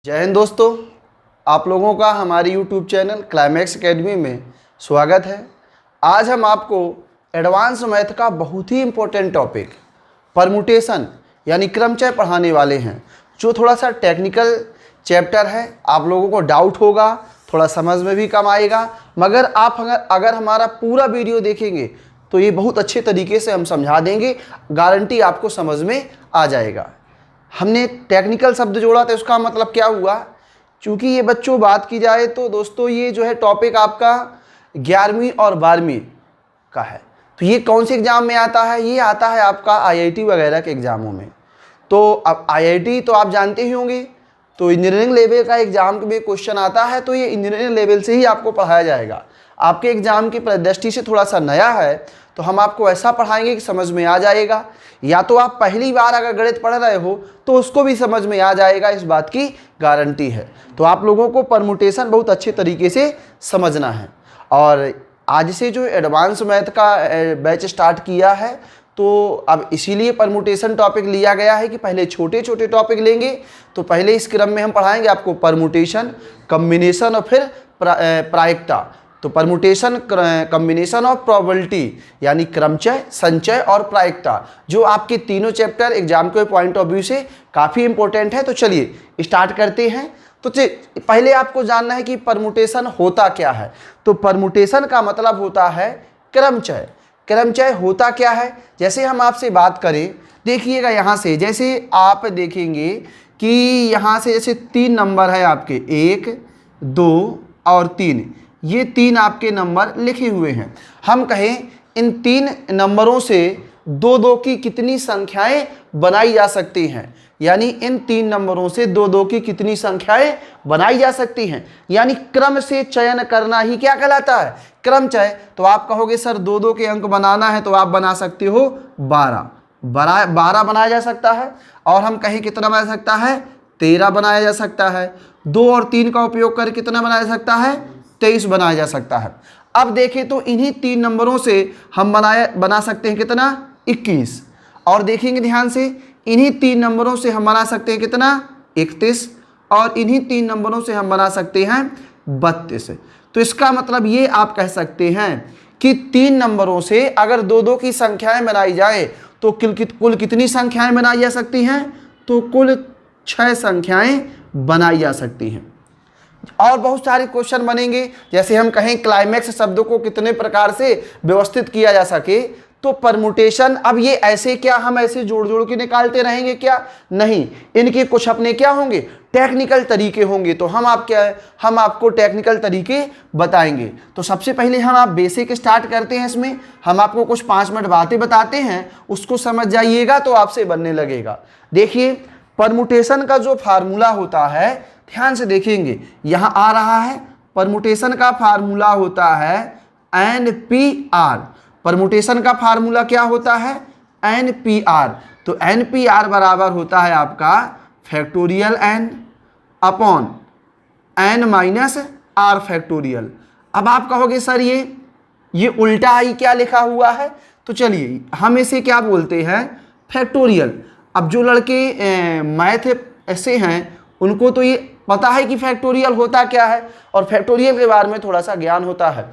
जय हिंद दोस्तों, आप लोगों का हमारे YouTube चैनल क्लाइमैक्स एकेडमी में स्वागत है। आज हम आपको एडवांस मैथ का बहुत ही इम्पोर्टेंट टॉपिक परमुटेशन यानी क्रमचय पढ़ाने वाले हैं, जो थोड़ा सा टेक्निकल चैप्टर है। आप लोगों को डाउट होगा, थोड़ा समझ में भी कम आएगा, मगर आप अगर हमारा पूरा वीडियो देखेंगे तो ये बहुत अच्छे तरीके से हम समझा देंगे। गारंटी आपको समझ में आ जाएगा। हमने टेक्निकल शब्द जोड़ा तो उसका मतलब क्या हुआ, चूँकि ये बच्चों बात की जाए तो दोस्तों ये जो है टॉपिक आपका 11वीं और 12वीं का है। तो ये कौन से एग्ज़ाम में आता है? ये आता है आपका IIT वगैरह के एग्ज़ामों में। तो अब IIT तो आप जानते ही होंगे, तो इंजीनियरिंग लेवल का एग्ज़ाम में क्वेश्चन आता है, तो ये इंजीनियरिंग लेवल से ही आपको पढ़ाया जाएगा। आपके एग्ज़ाम की दृष्टि से थोड़ा सा नया है, तो हम आपको ऐसा पढ़ाएंगे कि समझ में आ जाएगा। या तो आप पहली बार अगर गणित पढ़ रहे हो तो उसको भी समझ में आ जाएगा, इस बात की गारंटी है। तो आप लोगों को परमुटेशन बहुत अच्छे तरीके से समझना है। और आज से जो एडवांस मैथ का बैच स्टार्ट किया है, तो अब इसीलिए परमुटेशन टॉपिक लिया गया है कि पहले छोटे छोटे टॉपिक लेंगे। तो पहले इस क्रम में हम पढ़ाएंगे आपको परमुटेशन, कम्बिनेशन और फिर प्रायिकता। तो परमुटेशन, कम्बिनेशन और प्रोबेबिलिटी यानी क्रमचय, संचय और प्रायिकता, जो आपके तीनों चैप्टर एग्जाम के पॉइंट ऑफ व्यू से काफ़ी इंपॉर्टेंट है। तो चलिए स्टार्ट करते हैं। तो पहले आपको जानना है कि परमुटेशन होता क्या है। तो परमुटेशन का मतलब होता है क्रमचय। क्रमचय होता क्या है, जैसे हम आपसे बात करें, देखिएगा यहाँ से, जैसे आप देखेंगे कि यहाँ से जैसे 3 नंबर है आपके, 1, 2 और 3, ये 3 आपके नंबर लिखे हुए हैं। हम कहें इन 3 नंबरों से 2-2 की कितनी संख्याएं बनाई जा सकती हैं, यानी इन 3 नंबरों से 2-2 की कितनी संख्याएं बनाई जा सकती हैं, यानी क्रम से चयन करना ही क्या कहलाता है? क्रमचय। तो आप कहोगे सर 2-2 के अंक बनाना है, तो आप बना सकते हो 12 बनाया जा सकता है। और हम कहें कितना बना सकता है? 13 बनाया जा सकता है। 2 और 3 का उपयोग कर कितना बनाया जा सकता है? 23 बनाया जा सकता है। अब देखें तो इन्हीं 3 नंबरों से हम बना सकते हैं कितना? 21। और देखेंगे ध्यान से, इन्हीं 3 नंबरों से हम बना सकते हैं कितना? 31। और इन्हीं 3 नंबरों से हम बना सकते हैं 32। तो इसका मतलब ये आप कह सकते हैं कि 3 नंबरों से अगर 2-2 की संख्याएं बनाई जाए तो कुल कितनी संख्याएं बनाई जा सकती हैं? तो कुल 6 संख्याएं बनाई जा सकती हैं। और बहुत सारे क्वेश्चन बनेंगे, जैसे हम कहें क्लाइमैक्स शब्दों को कितने प्रकार से व्यवस्थित किया जा सके। तो परमुटेशन, अब ये ऐसे क्या हम ऐसे जोड़ जोड़ के निकालते रहेंगे क्या? नहीं, इनके कुछ अपने क्या होंगे? टेक्निकल तरीके होंगे। तो हम आपको टेक्निकल तरीके बताएंगे। तो सबसे पहले हम आप बेसिक स्टार्ट करते हैं। इसमें हम आपको कुछ 5 मिनट बातें बताते हैं, उसको समझ जाइएगा तो आपसे बनने लगेगा। देखिए, परमुटेशन का जो फार्मूला होता है, ध्यान से देखेंगे, यहाँ आ रहा है, परमुटेशन का फार्मूला होता है NPR। परमुटेशन का फार्मूला क्या होता है? NPR। तो NPR बराबर होता है आपका factorial n upon n minus r factorial. अब आप कहोगे सर ये उल्टा आई क्या लिखा हुआ है? तो चलिए हम इसे क्या बोलते हैं? फैक्टोरियल। अब जो लड़के मैथ ऐसे हैं उनको तो ये पता है कि फैक्टोरियल होता क्या है, और फैक्टोरियल के बारे में थोड़ा सा ज्ञान होता है।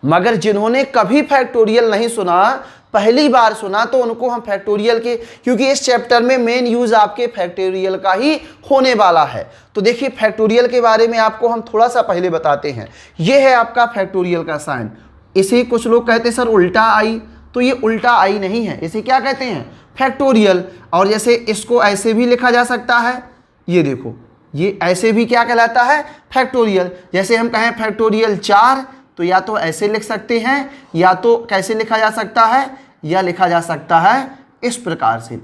मगर जिन्होंने कभी फैक्टोरियल नहीं सुना, पहली बार सुना, तो उनको हम फैक्टोरियल के, क्योंकि इस चैप्टर में मेन यूज आपके फैक्टोरियल का ही होने वाला है। तो देखिए, फैक्टोरियल के बारे में आपको हम थोड़ा सा पहले बताते हैं। ये है आपका फैक्टोरियल का साइन। इसे कुछ लोग कहते हैं सर उल्टा आई, तो ये उल्टा आई नहीं है, इसे क्या कहते हैं? फैक्टोरियल। और जैसे इसको ऐसे भी लिखा जा सकता है, ये देखो, ये ऐसे भी क्या कहलाता है? फैक्टोरियल। जैसे हम कहें फैक्टोरियल 4, तो या तो ऐसे लिख सकते हैं, या तो कैसे लिखा जा सकता है? या लिखा जा सकता है इस प्रकार से।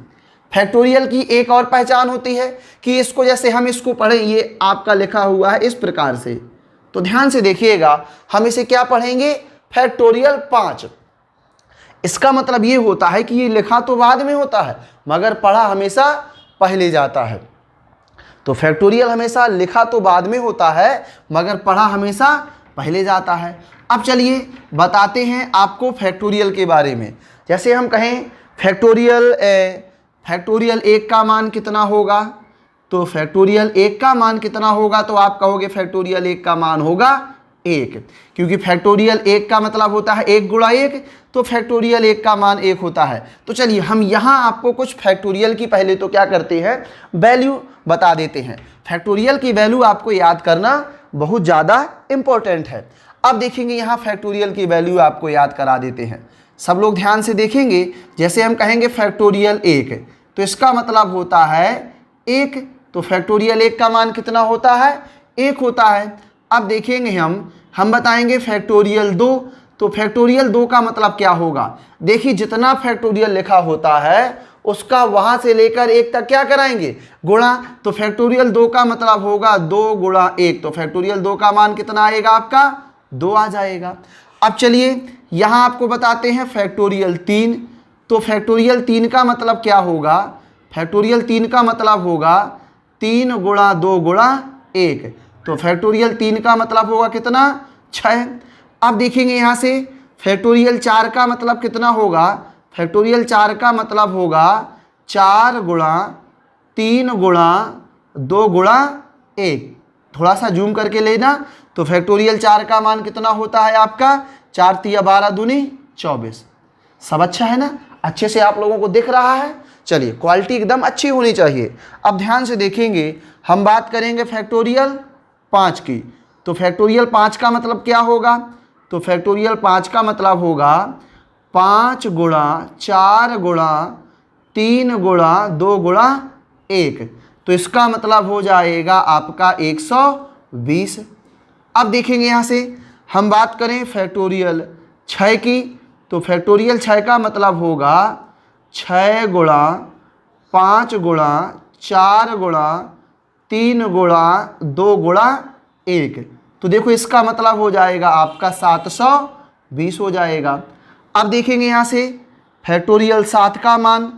फैक्टोरियल की एक और पहचान होती है कि इसको, जैसे हम इसको पढ़ें, ये आपका लिखा हुआ है इस प्रकार से। तो ध्यान से देखिएगा, हम इसे क्या पढ़ेंगे? फैक्टोरियल 5। इसका मतलब ये होता है कि ये लिखा तो बाद में होता है, मगर पढ़ा हमेशा पहले जाता है। तो फैक्टोरियल हमेशा लिखा तो बाद में होता है, मगर पढ़ा हमेशा पहले जाता है। अब चलिए बताते हैं आपको फैक्टोरियल के बारे में। जैसे हम कहें फैक्टोरियल 1 का मान कितना होगा? तो फैक्टोरियल 1 का मान कितना होगा, तो आप कहोगे फैक्टोरियल 1 का मान होगा 1, क्योंकि फैक्टोरियल 1 का मतलब होता है 1 गुणा 1, तो फैक्टोरियल 1 का मान 1 होता है। तो चलिए हम यहाँ आपको कुछ फैक्टोरियल की पहले तो क्या करते हैं, वैल्यू बता देते हैं। फैक्टोरियल की वैल्यू आपको याद करना बहुत ज़्यादा इम्पोर्टेंट है। अब देखेंगे यहाँ फैक्टोरियल की वैल्यू आपको याद करा देते हैं। सब लोग ध्यान से देखेंगे, जैसे हम कहेंगे फैक्टोरियल 1, तो इसका मतलब होता है 1, तो फैक्टोरियल 1 का मान कितना होता है, 1 होता है। अब देखेंगे हम बताएंगे फैक्टोरियल 2, तो फैक्टोरियल 2 का मतलब क्या होगा, देखिए जितना फैक्टोरियल लिखा होता है उसका वहाँ से लेकर 1 तक क्या कराएंगे, गुणा। तो फैक्टोरियल 2 का मतलब होगा 2 गुणा 1, तो फैक्टोरियल 2 का मान कितना आएगा आपका, 2 आ जाएगा। अब चलिए यहाँ आपको बताते हैं फैक्टोरियल 3, तो फैक्टोरियल 3 का मतलब क्या होगा, फैक्टोरियल 3 का मतलब होगा 3 गुणा 2 गुणा 1, तो फैक्टोरियल 3 का मतलब होगा कितना, 6। अब देखेंगे यहाँ से फैक्टोरियल 4 का मतलब कितना होगा, फैक्टोरियल 4 का मतलब होगा 4 गुणा 3 गुणा 2 गुणा 1, थोड़ा सा जूम करके लेना। तो फैक्टोरियल 4 का मान कितना होता है आपका, 4 तिया 12 दूनी 24। सब अच्छा है ना, अच्छे से आप लोगों को दिख रहा है। चलिए क्वालिटी एकदम अच्छी होनी चाहिए। अब ध्यान से देखेंगे, हम बात करेंगे फैक्टोरियल 5 की, तो फैक्टोरियल 5 का मतलब क्या होगा, तो फैक्टोरियल 5 का मतलब होगा 5 गुणा 4 गुणा 3 गुणा 2 गुणा 1, तो इसका मतलब हो जाएगा आपका 120। अब देखेंगे यहाँ से हम बात करें फैक्टोरियल 6 की, तो फैक्टोरियल 6 का मतलब होगा 6 गुणा 5 गुणा 4 गुणा 3 गुणा 2 गुणा 1, तो देखो इसका मतलब हो जाएगा आपका 720 हो जाएगा। अब देखेंगे यहाँ से फैक्टोरियल 7 का मान,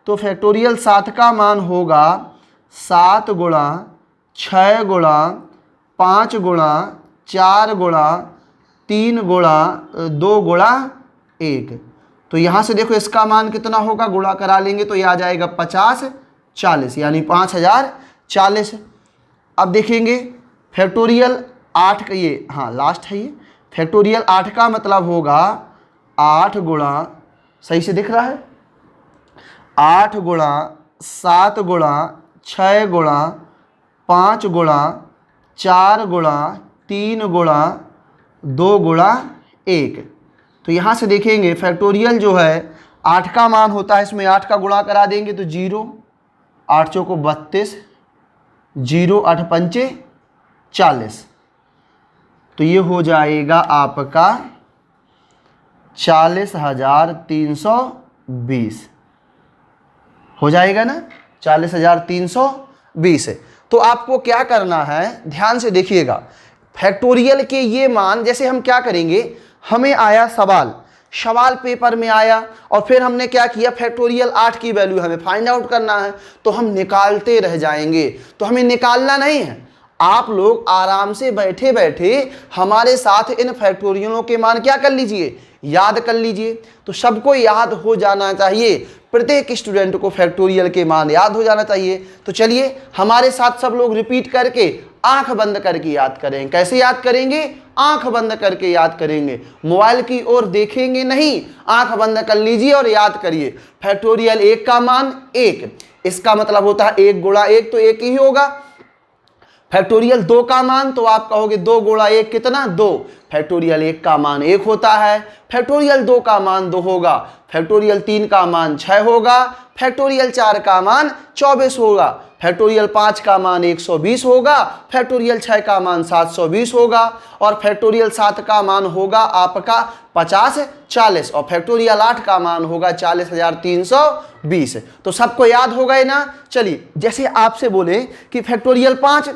तो फैक्टोरियल 7 का मान होगा 7 गुणा 6 गुणा 5 गुणा 4 गुणा 3 गुणा 2 गुणा 1, तो यहाँ से देखो इसका मान कितना होगा, गुणा करा लेंगे तो ये आ जाएगा 50 40, यानी 5040। अब देखेंगे फैक्टोरियल 8 का, ये हाँ लास्ट है ये, फैक्टोरियल 8 का मतलब होगा 8 गुणा, सही से दिख रहा है, 8 गुणा 7 गुणा 6 गुणा 5 गुणा 4 गुणा 3 गुणा 2 गुणा 1, तो यहाँ से देखेंगे फैक्टोरियल जो है 8 का मान होता है, इसमें 8 का गुणा करा देंगे तो 0, 8 चौको 32, 0 8 पंचे 40, तो ये हो जाएगा आपका 40,320 हो जाएगा ना, 40,320। तो आपको क्या करना है, ध्यान से देखिएगा, फैक्टोरियल के ये मान, जैसे हम क्या करेंगे, हमें आया सवाल पेपर में आया और फिर हमने क्या किया, फैक्टोरियल 8 की वैल्यू हमें फाइंड आउट करना है, तो हम निकालते रह जाएंगे। तो हमें निकालना नहीं है, आप लोग आराम से बैठे बैठे हमारे साथ इन फैक्टोरियलों के मान क्या कर लीजिए, याद कर लीजिए। तो सबको याद हो जाना चाहिए, प्रत्येक स्टूडेंट को फैक्टोरियल के मान याद हो जाना चाहिए। तो चलिए हमारे साथ सब लोग रिपीट करके आंख बंद करके याद करें। कैसे याद करेंगे, आंख बंद करके याद करेंगे, मोबाइल की ओर देखेंगे नहीं, आंख बंद कर लीजिए और याद करिए। फैक्टोरियल 1 का मान 1, इसका मतलब होता है 1 गुणा 1 तो 1 ही होगा। फैक्टोरियल 2 का मान, तो आप कहोगे 2 गुणा 1 कितना, 2। फैक्टोरियल 1 का मान 1 होता है, फैक्टोरियल 2 का मान 2 होगा, फैक्टोरियल 3 का मान 6 होगा, फैक्टोरियल 4 का मान 24 होगा, फैक्टोरियल 5 का मान 120 होगा, फैक्टोरियल 6 का मान 720 होगा और फैक्टोरियल 7 का मान होगा आपका 5040 और फैक्टोरियल 8 का मान होगा 40,320। तो सबको याद हो गए ना। चलिए जैसे आपसे बोले कि फैक्टोरियल 5,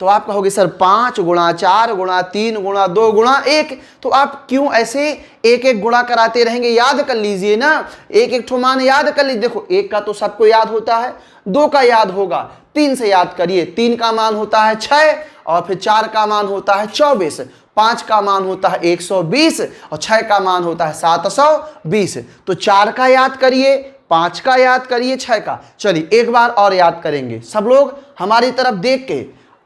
तो आप कहोगे सर 5 गुणा 4 गुणा 3 गुणा 2 गुणा 1, तो आप क्यों ऐसे एक एक गुणा कराते रहेंगे, याद कर लीजिए ना, एक एक ठो मान याद कर लीजिए। देखो 1 का तो सबको याद होता है, 2 का याद होगा, 3 से याद करिए, 3 का मान होता है 6 और फिर 4 का मान होता है 24, 5 का मान होता है 120 और 6 का मान होता है 720। तो 4 का याद करिए, 5 का याद करिए, 6 का। चलिए एक बार और याद करेंगे सब लोग हमारी तरफ देख के।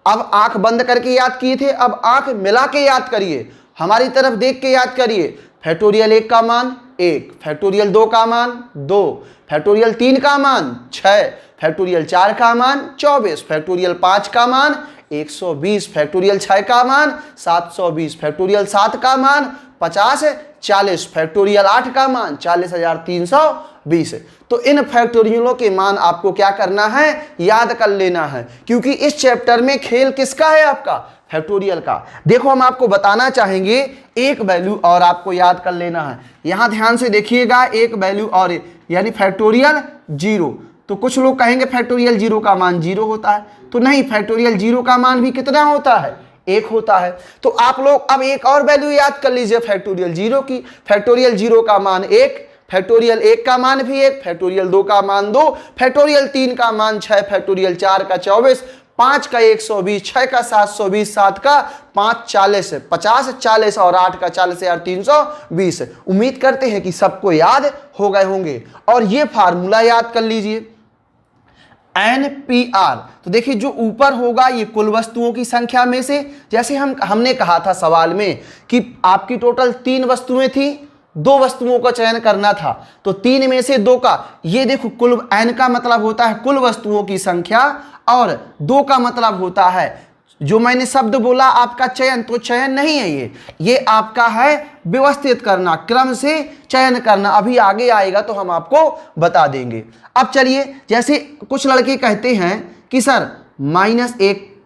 अब आंख बंद करके याद किए थे, अब आंख मिला के याद करिए, हमारी तरफ देख के याद करिए। फैक्टोरियल 1 का मान 1, फैक्टोरियल 2 का मान 2, फैक्टोरियल 3 का मान 6, फैक्टोरियल 4 का मान 24, फैक्टोरियल 5 का मान 120, फैक्टोरियल 6 का मान 720, फैक्टोरियल 7 का मान 50, 40, फैक्टोरियल 8 का मान 40,320। तो इन फैक्टोरियलों के मान आपको क्या करना है, याद कर लेना है, क्योंकि इस चैप्टर में खेल किसका है, आपका फैक्टोरियल का। देखो हम आपको बताना चाहेंगे एक वैल्यू और आपको याद कर लेना है। यहां ध्यान से देखिएगा, एक वैल्यू और यानी फैक्टोरियल 0। तो कुछ लोग कहेंगे फैक्टोरियल 0 का मान 0 होता है, तो नहीं, फैक्टोरियल 0 का मान भी कितना होता है, 1 होता है। तो आप लोग अब एक और वैल्यू याद कर लीजिए फैक्टोरियल 0 की। फैक्टोरियल 0 का मान 1, फैक्टोरियल 1 का मान भी 1, फैक्टोरियल 2 का मान 2, फैक्टोरियल 3 का मान 6, फैक्टोरियल 4 का 24, 5 का 120, 6 का 720, 7 का 5 40, 50 40 और 8 का 40,320। उम्मीद करते हैं कि सबको याद हो गए होंगे। और ये फार्मूला याद कर लीजिए NPR। तो देखिए जो ऊपर होगा ये कुल वस्तुओं की संख्या में से, जैसे हमने कहा था सवाल में कि आपकी टोटल 3 वस्तुएं थी, 2 वस्तुओं का चयन करना था, तो 3 में से 2 का, ये देखो कुल N का मतलब होता है कुल वस्तुओं की संख्या, और 2 का मतलब होता है जो मैंने शब्द बोला आपका चयन, तो चयन नहीं है ये आपका है व्यवस्थित करना, क्रम से चयन करना। अभी आगे आएगा तो हम आपको बता देंगे। अब चलिए, जैसे कुछ लड़के कहते हैं कि सर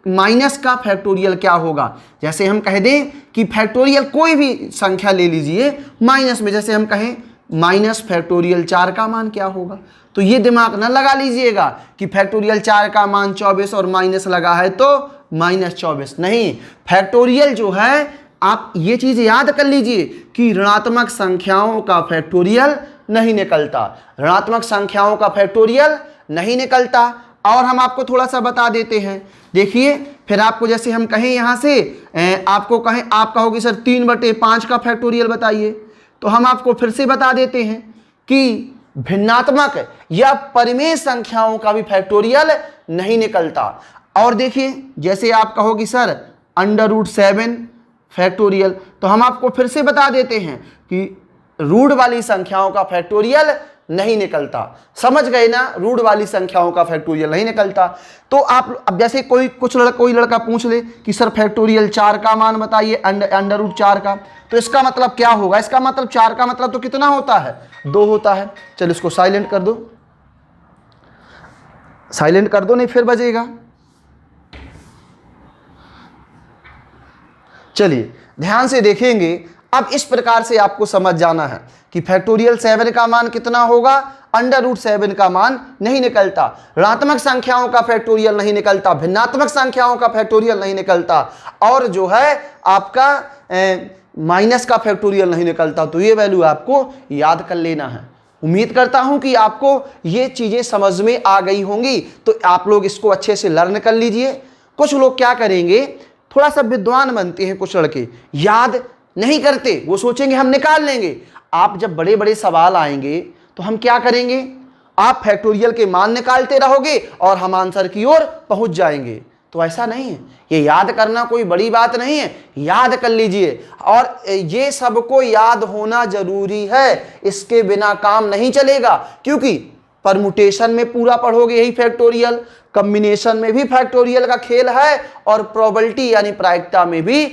माइनस का फैक्टोरियल क्या होगा, जैसे हम कह दें कि फैक्टोरियल कोई भी संख्या ले लीजिए माइनस में, जैसे हम कहें माइनस फैक्टोरियल 4 का मान क्या होगा, तो ये दिमाग ना लगा लीजिएगा कि फैक्टोरियल 4 का मान 24 और माइनस लगा है तो -24, नहीं। फैक्टोरियल जो है, आप ये चीज याद कर लीजिए कि ऋणात्मक संख्याओं का फैक्टोरियल नहीं निकलता, ऋणात्मक संख्याओं का फैक्टोरियल नहीं निकलता। और हम आपको थोड़ा सा बता देते हैं, देखिए फिर आपको जैसे हम कहें यहाँ से आपको कहें, आप कहोगे सर 3/5 का फैक्टोरियल बताइए, तो हम आपको फिर से बता देते हैं कि भिन्नात्मक या परिमेय संख्याओं का भी फैक्टोरियल नहीं निकलता। और देखिए जैसे आप कहोगे सर √7 फैक्टोरियल, तो हम आपको फिर से बता देते हैं कि रूट वाली संख्याओं का फैक्टोरियल नहीं निकलता। समझ गए ना, रूट वाली संख्याओं का फैक्टोरियल नहीं निकलता। तो आप अब जैसे कोई लड़का पूछ ले कि सर फैक्टोरियल 4 का मान बताइए, √4 का, तो इसका मतलब क्या होगा, इसका मतलब 4 का मतलब तो कितना होता है, 2 होता है। चलो इसको साइलेंट कर दो, साइलेंट कर दो नहीं फिर बजेगा। चलिए ध्यान से देखेंगे, अब इस प्रकार से आपको समझ जाना है कि फैक्टोरियल 7 का मान कितना होगा, √7 का मान नहीं निकलता, ऋणात्मक संख्याओं का फैक्टोरियल नहीं निकलता, भिन्नात्मक संख्याओं का फैक्टोरियल नहीं निकलता, और जो है आपका माइनस का फैक्टोरियल नहीं निकलता। तो ये वैल्यू आपको याद कर लेना है। उम्मीद करता हूं कि आपको ये चीजें समझ में आ गई होंगी, तो आप लोग इसको अच्छे से लर्न कर लीजिए। कुछ लोग क्या करेंगे, थोड़ा सा विद्वान बनते हैं कुछ लड़के, याद नहीं करते, वो सोचेंगे हम निकाल लेंगे। आप जब बड़े बड़े सवाल आएंगे तो हम क्या करेंगे, आप फैक्टोरियल के मान निकालते रहोगे और हम आंसर की ओर पहुंच जाएंगे। तो ऐसा नहीं है, ये याद करना कोई बड़ी बात नहीं है, याद कर लीजिए। और ये सबको याद होना जरूरी है, इसके बिना काम नहीं चलेगा, क्योंकि परमुटेशन में पूरा पढ़ोगे यही फैक्टोरियल, कॉम्बिनेशन में भी फैक्टोरियल का खेल है, और प्रोबेबिलिटी यानी प्रायिकता में भी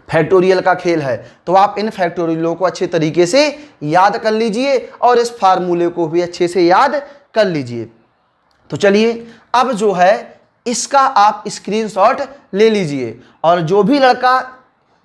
फैक्टोरियल का खेल है। तो आप इन फैक्टोरियलों को अच्छे तरीके से याद कर लीजिए और इस फार्मूले को भी अच्छे से याद कर लीजिए। तो चलिए अब जो है इसका आप स्क्रीनशॉट ले लीजिए, और जो भी लड़का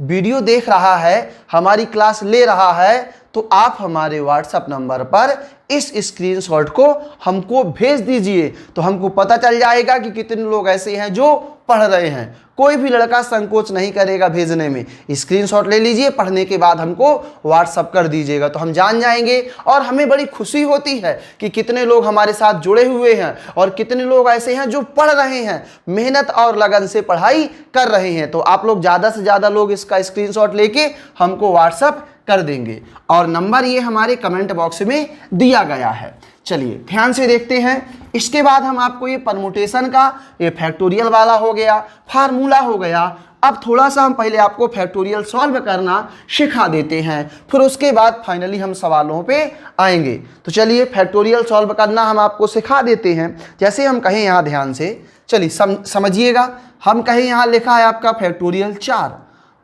वीडियो देख रहा है, हमारी क्लास ले रहा है, तो आप हमारे व्हाट्सएप नंबर पर इस स्क्रीनशॉट को हमको भेज दीजिए, तो हमको पता चल जाएगा कि कितने लोग ऐसे हैं जो पढ़ रहे हैं। कोई भी लड़का संकोच नहीं करेगा भेजने में। स्क्रीनशॉट ले लीजिए, पढ़ने के बाद हमको व्हाट्सअप कर दीजिएगा तो हम जान जाएंगे। और हमें बड़ी खुशी होती है कि कितने लोग हमारे साथ जुड़े हुए हैं और कितने लोग ऐसे हैं जो पढ़ रहे हैं, मेहनत और लगन से पढ़ाई कर रहे हैं। तो आप लोग ज़्यादा से ज़्यादा लोग इसका स्क्रीनशॉट लेके हमको व्हाट्सअप कर देंगे और नंबर ये हमारे कमेंट बॉक्स में दिया गया है। चलिए ध्यान से देखते हैं। इसके बाद हम आपको ये परमुटेशन का ये फैक्टोरियल वाला हो गया, फार्मूला हो गया। अब थोड़ा सा हम पहले आपको फैक्टोरियल सॉल्व करना सिखा देते हैं, फिर उसके बाद फाइनली हम सवालों पे आएंगे। तो चलिए फैक्टोरियल सॉल्व करना हम आपको सिखा देते हैं। जैसे हम कहें यहाँ ध्यान से, चलिए समझिएगा। हम कहें यहाँ लिखा है आपका फैक्टोरियल 4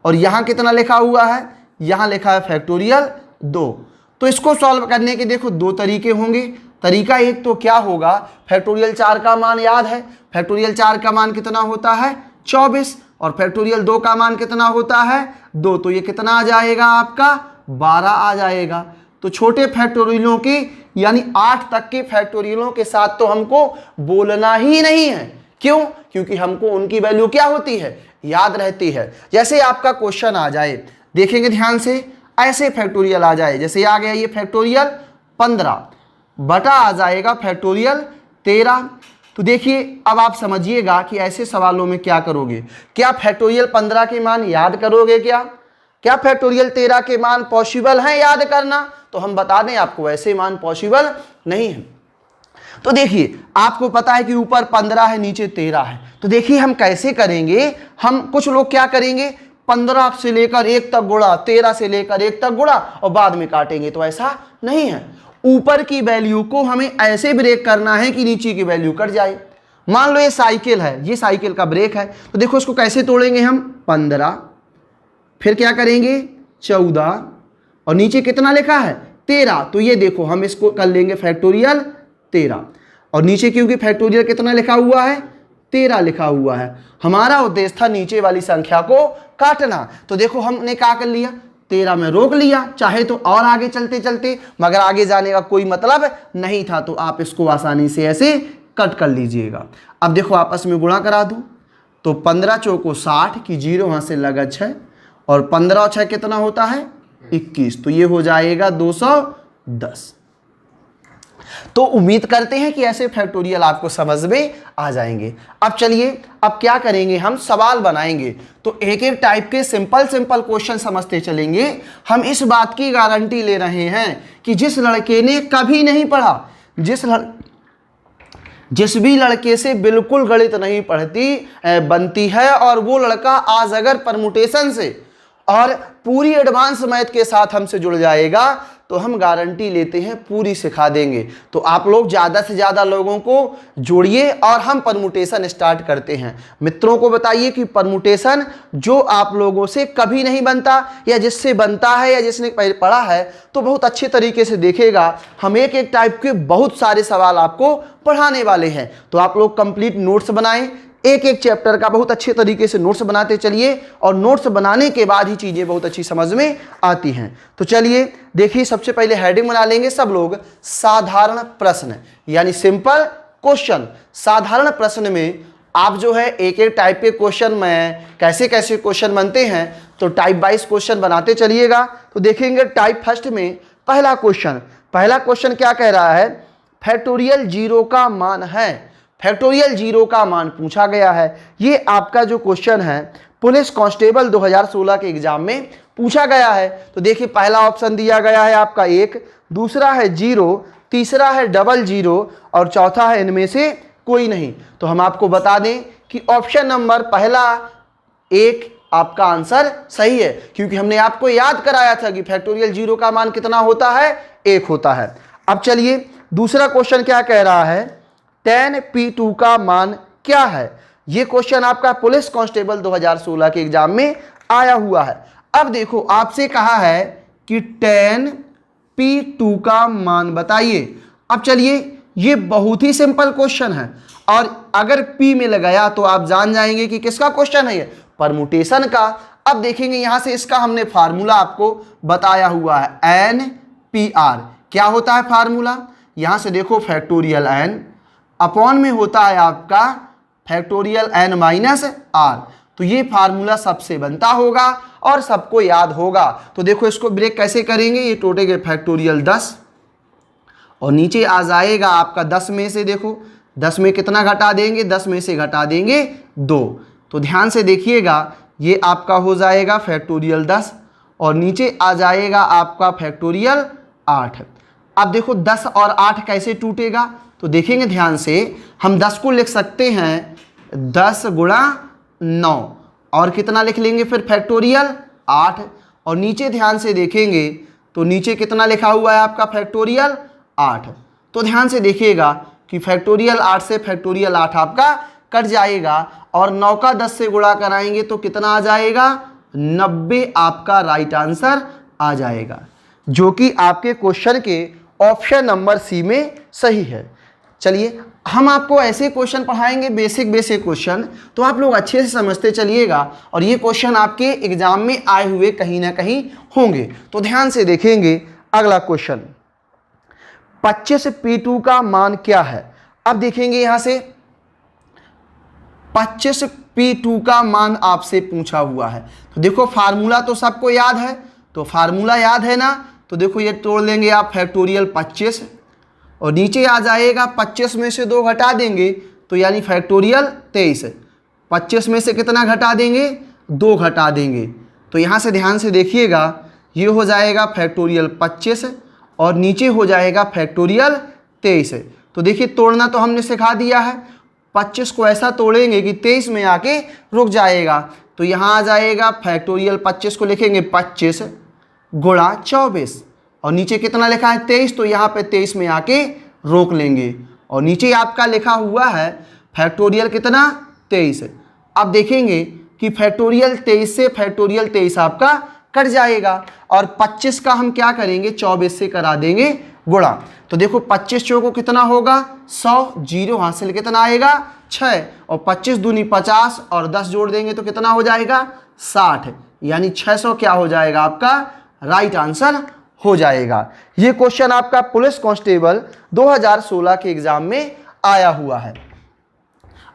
और यहाँ कितना लिखा हुआ है, यहाँ लिखा है फैक्टोरियल 2। तो इसको सॉल्व करने के देखो दो तरीके होंगे। तरीका एक तो क्या होगा, फैक्टोरियल 4 का मान याद है, फैक्टोरियल 4 का मान कितना होता है 24 और फैक्टोरियल 2 का मान कितना होता है 2। तो ये कितना आ जाएगा आपका 12 आ जाएगा। तो छोटे फैक्टोरियलों के यानी 8 तक के फैक्टोरियलों के साथ तो हमको बोलना ही नहीं है। क्यों? क्योंकि हमको उनकी वैल्यू क्या होती है, याद रहती है। जैसे आपका क्वेश्चन आ जाए, देखेंगे ध्यान से, ऐसे फैक्टोरियल आ जाए, जैसे आ गया ये फैक्टोरियल 15 बटा आ जाएगा फैक्टोरियल 13। तो देखिए अब आप समझिएगा कि ऐसे सवालों में क्या करोगे। क्या फैक्टोरियल 15 के मान याद करोगे? क्या फैक्टोरियल 13 के मान पॉसिबल हैं याद करना? तो हम बता दें आपको ऐसे मान पॉसिबल नहीं है। तो देखिए आपको पता है कि ऊपर 15 है, नीचे 13 है। तो देखिए हम कैसे करेंगे, हम कुछ लोग क्या करेंगे 15 से लेकर 1 तक गुणा, 13 से लेकर 1 तक गुणा और बाद में काटेंगे। तो ऐसा नहीं है, ऊपर की वैल्यू को हमें ऐसे ब्रेक करना है कि नीचे की वैल्यू कट जाए। मान लो ये साइकिल है, ये साइकिल का ब्रेक है, तो देखो इसको कैसे तोड़ेंगे हम 15, फिर क्या करेंगे 14 और नीचे कितना लिखा है 13। तो ये देखो हम इसको कर लेंगे फैक्टोरियल 13 और नीचे क्योंकि फैक्टोरियल कितना लिखा हुआ है 13 लिखा हुआ है। हमारा उद्देश्य था नीचे वाली संख्या को काटना। तो देखो हमने क्या कर लिया 13 में रोक लिया, चाहे तो और आगे चलते चलते, मगर आगे जाने का कोई मतलब नहीं था। तो आप इसको आसानी से ऐसे कट कर लीजिएगा। अब देखो आपस में गुणा करा दूं तो 15 चौको 60 की 0 वहां से लगा 6 और 15 और 6 कितना होता है 21। तो ये हो जाएगा 210। तो उम्मीद करते हैं कि ऐसे फैक्टोरियल आपको समझ में आ जाएंगे। अब चलिए अब क्या करेंगे, हम सवाल बनाएंगे। तो एक एक टाइप के सिंपल क्वेश्चन समझते चलेंगे। हम इस बात की गारंटी ले रहे हैं कि जिस लड़के ने कभी नहीं पढ़ा, जिस भी लड़के से बिल्कुल गणित नहीं बनती है और वो लड़का आज अगर परमुटेशन से और पूरी एडवांस मैथ के साथ हमसे जुड़ जाएगा तो हम गारंटी लेते हैं पूरी सिखा देंगे। तो आप लोग ज़्यादा से ज़्यादा लोगों को जोड़िए और हम परमुटेशन स्टार्ट करते हैं। मित्रों को बताइए कि परमुटेशन जो आप लोगों से कभी नहीं बनता या जिससे बनता है या जिसने पढ़ा है तो बहुत अच्छे तरीके से देखेगा। हम एक एक टाइप के बहुत सारे सवाल आपको पढ़ाने वाले हैं। तो आप लोग कंप्लीट नोट्स बनाएं, एक एक चैप्टर का बहुत अच्छे तरीके से नोट्स बनाते चलिए और नोट्स बनाने के बाद ही चीज़ें बहुत अच्छी समझ में आती हैं। तो चलिए देखिए सबसे पहले हेडिंग बना लेंगे सब लोग, साधारण प्रश्न यानी सिंपल क्वेश्चन। साधारण प्रश्न में आप जो है एक एक टाइप के क्वेश्चन में कैसे कैसे क्वेश्चन बनते हैं तो टाइप वाइज क्वेश्चन बनाते चलिएगा। तो देखेंगे टाइप फर्स्ट में पहला क्वेश्चन क्या कह रहा है, फैक्टोरियल 0 का मान है। फैक्टोरियल 0 का मान पूछा गया है। ये आपका जो क्वेश्चन है पुलिस कांस्टेबल 2016 के एग्जाम में पूछा गया है। तो देखिए पहला ऑप्शन दिया गया है आपका 1, दूसरा है 0, तीसरा है 00 और चौथा है इनमें से कोई नहीं। तो हम आपको बता दें कि ऑप्शन नंबर पहला 1 आपका आंसर सही है, क्योंकि हमने आपको याद कराया था कि फैक्टोरियल 0 का मान कितना होता है 1 होता है। अब चलिए दूसरा क्वेश्चन क्या कह रहा है, 10P2 का मान क्या है। यह क्वेश्चन आपका पुलिस कांस्टेबल 2016 के एग्जाम में आया हुआ है। अब देखो आपसे कहा है कि 10P2 का मान बताइए। अब चलिए ये बहुत ही सिंपल क्वेश्चन है और अगर P में लगाया तो आप जान जाएंगे कि किसका क्वेश्चन है, ये परमुटेशन का। अब देखेंगे यहां से इसका हमने फार्मूला आपको बताया हुआ है NPR। क्या होता है फार्मूला, यहां से देखो फैक्टोरियल n अपॉन में होता है आपका फैक्टोरियल n माइनस आर। तो ये फार्मूला सबसे बनता होगा और सबको याद होगा। तो देखो इसको ब्रेक कैसे करेंगे, ये टोटेगा फैक्टोरियल 10 और नीचे आ जाएगा आपका 10 में से, देखो 10 में कितना घटा देंगे, 10 में से घटा देंगे 2। तो ध्यान से देखिएगा, ये आपका हो जाएगा फैक्टोरियल 10 और नीचे आ जाएगा आपका फैक्टोरियल 8। अब देखो 10 और 8 कैसे टूटेगा, तो देखेंगे ध्यान से, हम 10 को लिख सकते हैं 10 गुणा 9 और कितना लिख लेंगे फिर फैक्टोरियल 8। और नीचे ध्यान से देखेंगे तो नीचे कितना लिखा हुआ है आपका फैक्टोरियल 8। तो ध्यान से देखिएगा कि फैक्टोरियल 8 से फैक्टोरियल 8 आपका कट जाएगा और 9 का 10 से गुणा कराएंगे तो कितना आ जाएगा 90 आपका राइट आंसर आ जाएगा, जो कि आपके क्वेश्चन के ऑप्शन नंबर सी में सही है। चलिए हम आपको ऐसे क्वेश्चन पढ़ाएंगे, बेसिक क्वेश्चन, तो आप लोग अच्छे से समझते चलिएगा और ये क्वेश्चन आपके एग्जाम में आए हुए कहीं ना कहीं होंगे। तो ध्यान से देखेंगे अगला क्वेश्चन, 25p2 का मान क्या है। अब देखेंगे यहां से 25p2 का मान आपसे पूछा हुआ है। तो देखो फार्मूला तो सबको याद है, तो फार्मूला याद है ना, तो देखो ये तोड़ लेंगे आप फैक्टोरियल 25 और नीचे आ जाएगा 25 में से 2 घटा देंगे तो यानी फैक्टोरियल 23। 25 में से कितना घटा देंगे 2 घटा देंगे, तो यहाँ से ध्यान से देखिएगा, ये हो जाएगा फैक्टोरियल 25 और नीचे हो जाएगा फैक्टोरियल 23। तो देखिए तोड़ना तो हमने सिखा दिया है, 25 को ऐसा तोड़ेंगे कि 23 में आके रुक जाएगा। तो यहाँ आ जाएगा फैक्टोरियल 25 को लिखेंगे 25 गुणा 24 और नीचे कितना लिखा है 23, तो यहाँ पे 23 में आके रोक लेंगे और नीचे आपका लिखा हुआ है फैक्टोरियल कितना 23। अब देखेंगे कि फैक्टोरियल 23 से फैक्टोरियल 23 आपका कट जाएगा और 25 का हम क्या करेंगे 24 से करा देंगे गुणा। तो देखो 25 चौको कितना होगा 100, जीरो हासिल कितना आएगा 6 और 25 दूनी 50 और 10 जोड़ देंगे तो कितना हो जाएगा 60, यानी 600 क्या हो जाएगा आपका राइट आंसर हो जाएगा। ये क्वेश्चन आपका पुलिस कांस्टेबल 2016 के एग्जाम में आया हुआ है।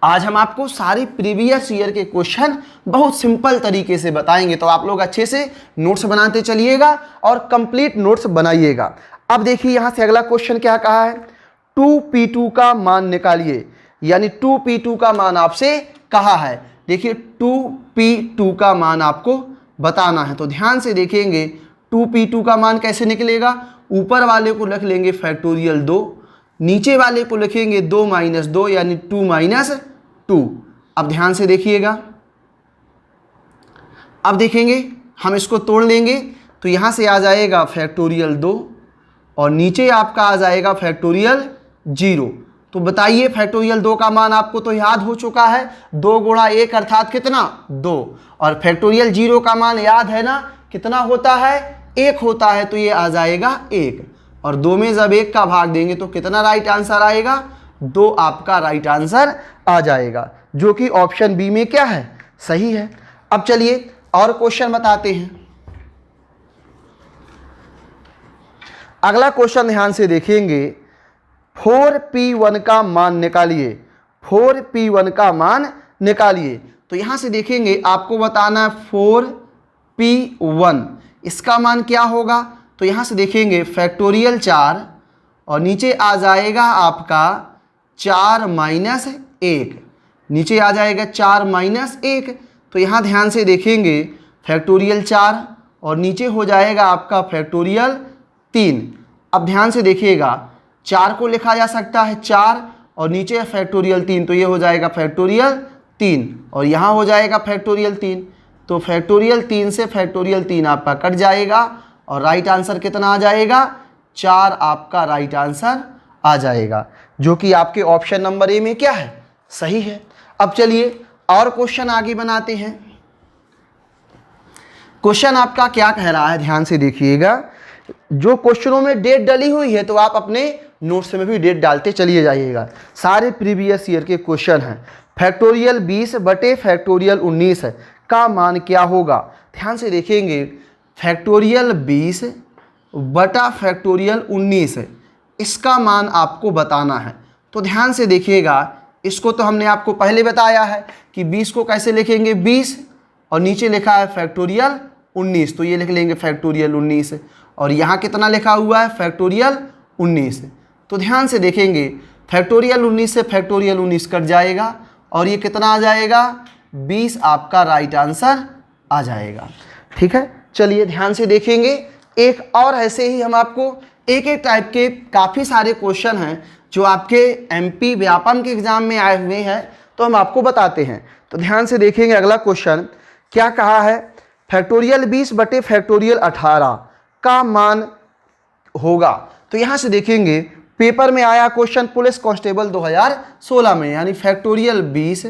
आज हम आपको सारे प्रीवियस ईयर के क्वेश्चन बहुत सिंपल तरीके से बताएंगे, तो आप लोग अच्छे से नोट्स बनाते चलिएगा और कंप्लीट नोट्स बनाइएगा। अब देखिए यहाँ से अगला क्वेश्चन क्या कहा है, 2p2 का मान निकालिए, यानी 2p2 का मान आपसे कहा है। देखिए 2p2 का मान आपको बताना है, तो ध्यान से देखेंगे 2p2 का मान कैसे निकलेगा, ऊपर वाले को रख लेंगे फैक्टोरियल 2, नीचे वाले को लिखेंगे 2 माइनस 2 यानी 2 माइनस 2। अब ध्यान से देखिएगा, अब देखेंगे हम इसको तोड़ लेंगे तो यहाँ से आ जाएगा फैक्टोरियल 2 और नीचे आपका आ जाएगा फैक्टोरियल 0। तो बताइए फैक्टोरियल 2 का मान आपको तो याद हो चुका है, 2 गुणा 1 अर्थात कितना 2, और फैक्टोरियल 0 का मान याद है ना कितना होता है 1 होता है, तो ये आ जाएगा 1 और 2 में जब 1 का भाग देंगे तो कितना राइट आंसर आएगा 2 आपका राइट आंसर आ जाएगा, जो कि ऑप्शन बी में क्या है सही है। अब चलिए और क्वेश्चन बताते हैं। अगला क्वेश्चन ध्यान से देखेंगे, 4p1 का मान निकालिए, 4p1 का मान निकालिए। तो यहां से देखेंगे आपको बताना है 4p1 इसका मान क्या होगा, तो यहाँ से देखेंगे फैक्टोरियल 4 और नीचे आ जाएगा आपका 4 माइनस 1, नीचे आ जाएगा 4 माइनस 1। तो यहाँ ध्यान से देखेंगे फैक्टोरियल 4 और नीचे हो जाएगा आपका फैक्टोरियल 3। अब ध्यान से देखिएगा 4 को लिखा जा सकता है 4 और नीचे फैक्टोरियल 3, तो ये हो जाएगा फैक्टोरियल 3 और यहाँ हो जाएगा फैक्टोरियल 3। तो फैक्टोरियल 3 से फैक्टोरियल 3 आपका कट जाएगा और राइट आंसर कितना आ जाएगा 4 आपका राइट आंसर आ जाएगा, जो कि आपके ऑप्शन नंबर ए में क्या है सही है। अब चलिए और क्वेश्चन आगे बनाते हैं। क्वेश्चन आपका क्या कह रहा है, ध्यान से देखिएगा, जो क्वेश्चनों में डेट डली हुई है तो आप अपने नोट्स में भी डेट डालते चलिए जाइएगा। सारे प्रीवियस ईयर के क्वेश्चन हैं। फैक्टोरियल 20 बटे फैक्टोरियल 19 का मान क्या होगा। ध्यान से देखेंगे फैक्टोरियल 20 बटा फैक्टोरियल 19 इसका मान आपको बताना है। तो ध्यान से देखिएगा इसको तो हमने आपको पहले बताया है कि 20 को कैसे लिखेंगे, 20 और नीचे लिखा है फैक्टोरियल 19, तो ये लिख लेंगे फैक्टोरियल 19। और यहाँ कितना लिखा हुआ है, फैक्टोरियल 19। तो ध्यान से देखेंगे, फैक्टोरियल 19 से फैक्टोरियल 19 कट जाएगा और ये कितना आ जाएगा, 20 आपका राइट आंसर आ जाएगा। ठीक है, चलिए ध्यान से देखेंगे। एक और ऐसे ही हम आपको एक एक टाइप के काफ़ी सारे क्वेश्चन हैं जो आपके एमपी व्यापम के एग्जाम में आए हुए हैं, तो हम आपको बताते हैं। तो ध्यान से देखेंगे, अगला क्वेश्चन क्या कहा है, फैक्टोरियल 20 बटे फैक्टोरियल 18 का मान होगा। तो यहाँ से देखेंगे, पेपर में आया क्वेश्चन पुलिस कांस्टेबल 2016 में, यानी फैक्टोरियल 20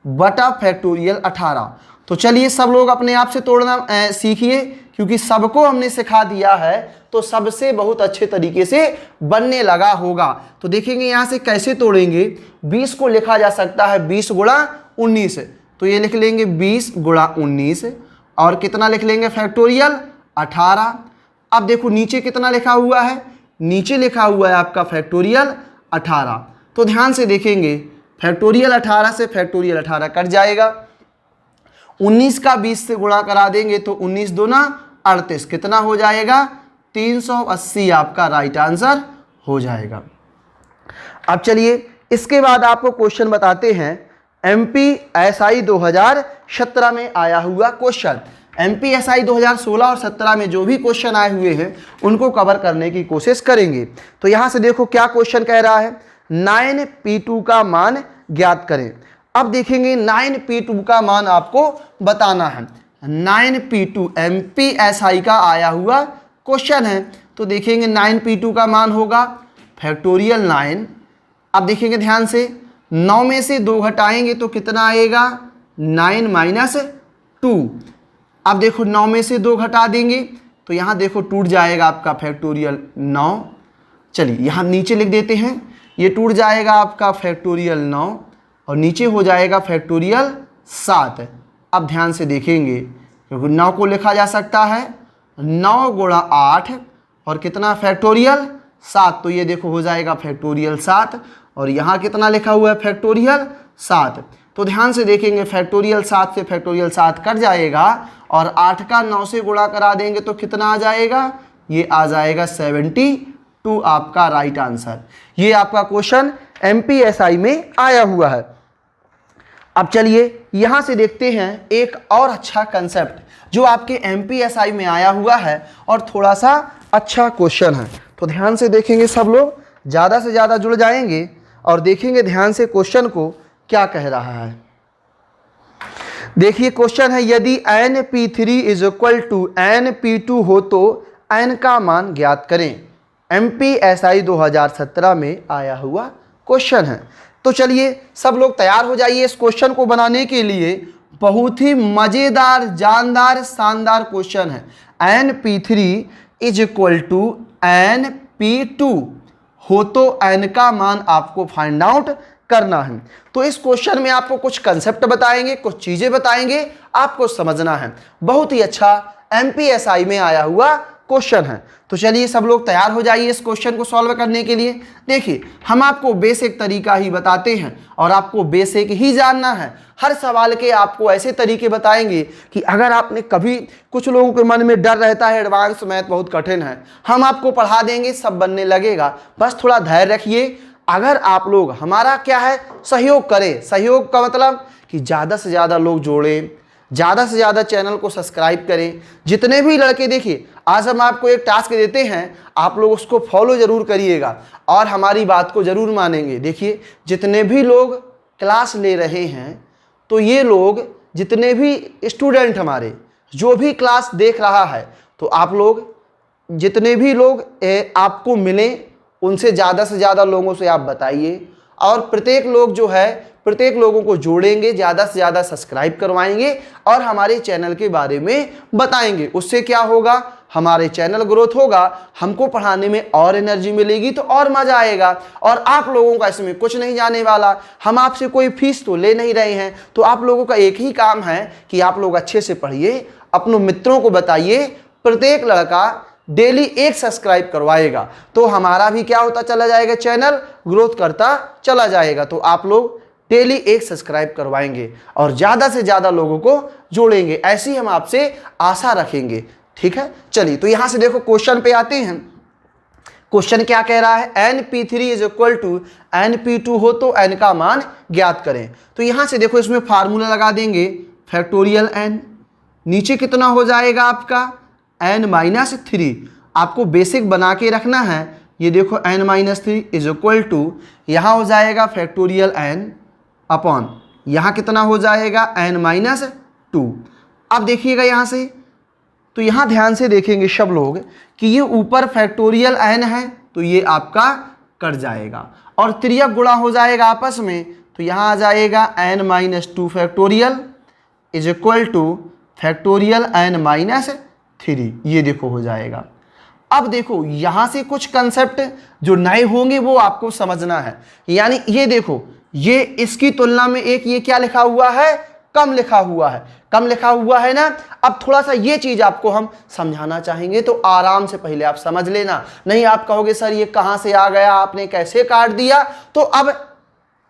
बटा फैक्टोरियल 18। तो चलिए सब लोग अपने आप से तोड़ना सीखिए, क्योंकि सबको हमने सिखा दिया है तो सबसे बहुत अच्छे तरीके से बनने लगा होगा। तो देखेंगे यहाँ से कैसे तोड़ेंगे। 20 को लिखा जा सकता है 20 गुणा 19, तो ये लिख लेंगे 20 गुणा 19 और कितना लिख लेंगे, फैक्टोरियल 18। अब देखो नीचे कितना लिखा हुआ है, नीचे लिखा हुआ है आपका फैक्टोरियल 18। तो ध्यान से देखेंगे, फैक्टोरियल 18 से फैक्टोरियल 18 कट जाएगा, 19 का 20 से गुणा करा देंगे तो 19 दूना 38, कितना हो जाएगा, 380 आपका राइट आंसर हो जाएगा। अब चलिए इसके बाद आपको क्वेश्चन बताते हैं, MPSI 2017 में आया हुआ क्वेश्चन। MPSI 2016 और 17 में जो भी क्वेश्चन आए हुए हैं उनको कवर करने की कोशिश करेंगे। तो यहाँ से देखो क्या क्वेश्चन कह रहा है, 9P2 का मान ज्ञात करें। अब देखेंगे 9P2 का मान आपको बताना है। 9P2 MPSI का आया हुआ क्वेश्चन है। तो देखेंगे 9P2 का मान होगा फैक्टोरियल 9। अब देखेंगे ध्यान से, 9 में से 2 घटाएंगे तो कितना आएगा, 9 माइनस 2। अब देखो 9 में से 2 घटा देंगे तो यहाँ देखो टूट जाएगा आपका फैक्टोरियल 9। चलिए यहाँ नीचे लिख देते हैं, ये टूट जाएगा आपका फैक्टोरियल 9 और नीचे हो जाएगा फैक्टोरियल 7। अब ध्यान से देखेंगे, क्योंकि 9 को लिखा जा सकता है 9 गुणा 8 और कितना फैक्टोरियल 7, तो ये देखो हो जाएगा फैक्टोरियल 7 और यहाँ कितना लिखा हुआ है, फैक्टोरियल 7। तो ध्यान से देखेंगे, फैक्टोरियल 7 से फैक्टोरियल 7 कट जाएगा और 8 का 9 से गुणा करा देंगे तो कितना आ जाएगा, ये आ जाएगा 72 आपका राइट आंसर। ये आपका क्वेश्चन MPSI में आया हुआ है। अब चलिए यहाँ से देखते हैं एक और अच्छा कंसेप्ट जो आपके MPSI में आया हुआ है और थोड़ा सा अच्छा क्वेश्चन है। तो ध्यान से देखेंगे, सब लोग ज़्यादा से ज़्यादा जुड़ जाएंगे और देखेंगे ध्यान से क्वेश्चन को क्या कह रहा है। देखिए क्वेश्चन है, यदि NP3 is equal to NP2 हो तो N का मान ज्ञात करें। MPSI 2017 में आया हुआ क्वेश्चन है। तो चलिए सब लोग तैयार हो जाइए इस क्वेश्चन को बनाने के लिए। बहुत ही मज़ेदार, जानदार, शानदार क्वेश्चन है। NP3 is equal to NP2 हो तो N का मान आपको फाइंड आउट करना है। तो इस क्वेश्चन में आपको कुछ कंसेप्ट बताएंगे, कुछ चीज़ें बताएंगे, आपको समझना है। बहुत ही अच्छा MPSI में आया हुआ क्वेश्चन है। तो चलिए सब लोग तैयार हो जाइए इस क्वेश्चन को सॉल्व करने के लिए। देखिए हम आपको बेसिक तरीका ही बताते हैं और आपको बेसिक ही जानना है। हर सवाल के आपको ऐसे तरीके बताएंगे कि अगर आपने कभी, कुछ लोगों के मन में डर रहता है एडवांस मैथ बहुत कठिन है, हम आपको पढ़ा देंगे, सब बनने लगेगा। बस थोड़ा धैर्य रखिए। अगर आप लोग हमारा क्या है, सहयोग करें। सहयोग का मतलब कि ज़्यादा से ज़्यादा लोग जोड़ें, ज़्यादा से ज़्यादा चैनल को सब्सक्राइब करें। जितने भी लड़के, देखिए आज हम आपको एक टास्क देते हैं, आप लोग उसको फॉलो ज़रूर करिएगा और हमारी बात को ज़रूर मानेंगे। देखिए जितने भी लोग क्लास ले रहे हैं, तो ये लोग जितने भी स्टूडेंट हमारे, जो भी क्लास देख रहा है, तो आप लोग जितने भी लोग आपको मिलें उनसे ज़्यादा से ज़्यादा लोगों से आप बताइए और प्रत्येक लोग जो है, प्रत्येक लोगों को जोड़ेंगे, ज़्यादा से ज़्यादा सब्सक्राइब करवाएंगे और हमारे चैनल के बारे में बताएंगे। उससे क्या होगा, हमारे चैनल ग्रोथ होगा, हमको पढ़ाने में और एनर्जी मिलेगी, तो और मज़ा आएगा। और आप लोगों का इसमें कुछ नहीं जाने वाला, हम आपसे कोई फीस तो ले नहीं रहे हैं। तो आप लोगों का एक ही काम है कि आप लोग अच्छे से पढ़िए, अपने मित्रों को बताइए। प्रत्येक लड़का डेली एक सब्सक्राइब करवाएगा तो हमारा भी क्या होता चला जाएगा, चैनल ग्रोथ करता चला जाएगा। तो आप लोग डेली एक सब्सक्राइब करवाएंगे और ज़्यादा से ज़्यादा लोगों को जोड़ेंगे, ऐसी हम आपसे आशा रखेंगे। ठीक है, चलिए तो यहाँ से देखो क्वेश्चन पे आते हैं। क्वेश्चन क्या कह रहा है, NP3 is equal to NP2 हो तो n का मान ज्ञात करें। तो यहाँ से देखो इसमें फार्मूला लगा देंगे फैक्टोरियल n, नीचे कितना हो जाएगा आपका n-3। आपको बेसिक बना के रखना है। ये देखो n-3 इज इक्वल टू यहाँ हो जाएगा फैक्टोरियल n अपॉन यहाँ कितना हो जाएगा n-2। अब देखिएगा यहाँ से, तो यहाँ ध्यान से देखेंगे सब लोग कि ये ऊपर फैक्टोरियल n है तो ये आपका कट जाएगा और त्रियक गुणा हो जाएगा आपस में, तो यहाँ आ जाएगा n-2 factorial is equal two factorial n-3। ये देखो हो जाएगा। अब देखो यहाँ से कुछ कंसेप्ट जो नए होंगे वो आपको समझना है। यानी ये देखो, ये इसकी तुलना में एक ये क्या लिखा हुआ है, कम लिखा हुआ है, कम लिखा हुआ है ना। अब थोड़ा सा ये चीज आपको हम समझाना चाहेंगे तो आराम से पहले आप समझ लेना, नहीं आप कहोगे सर ये कहाँ से आ गया, आपने कैसे काट दिया। तो अब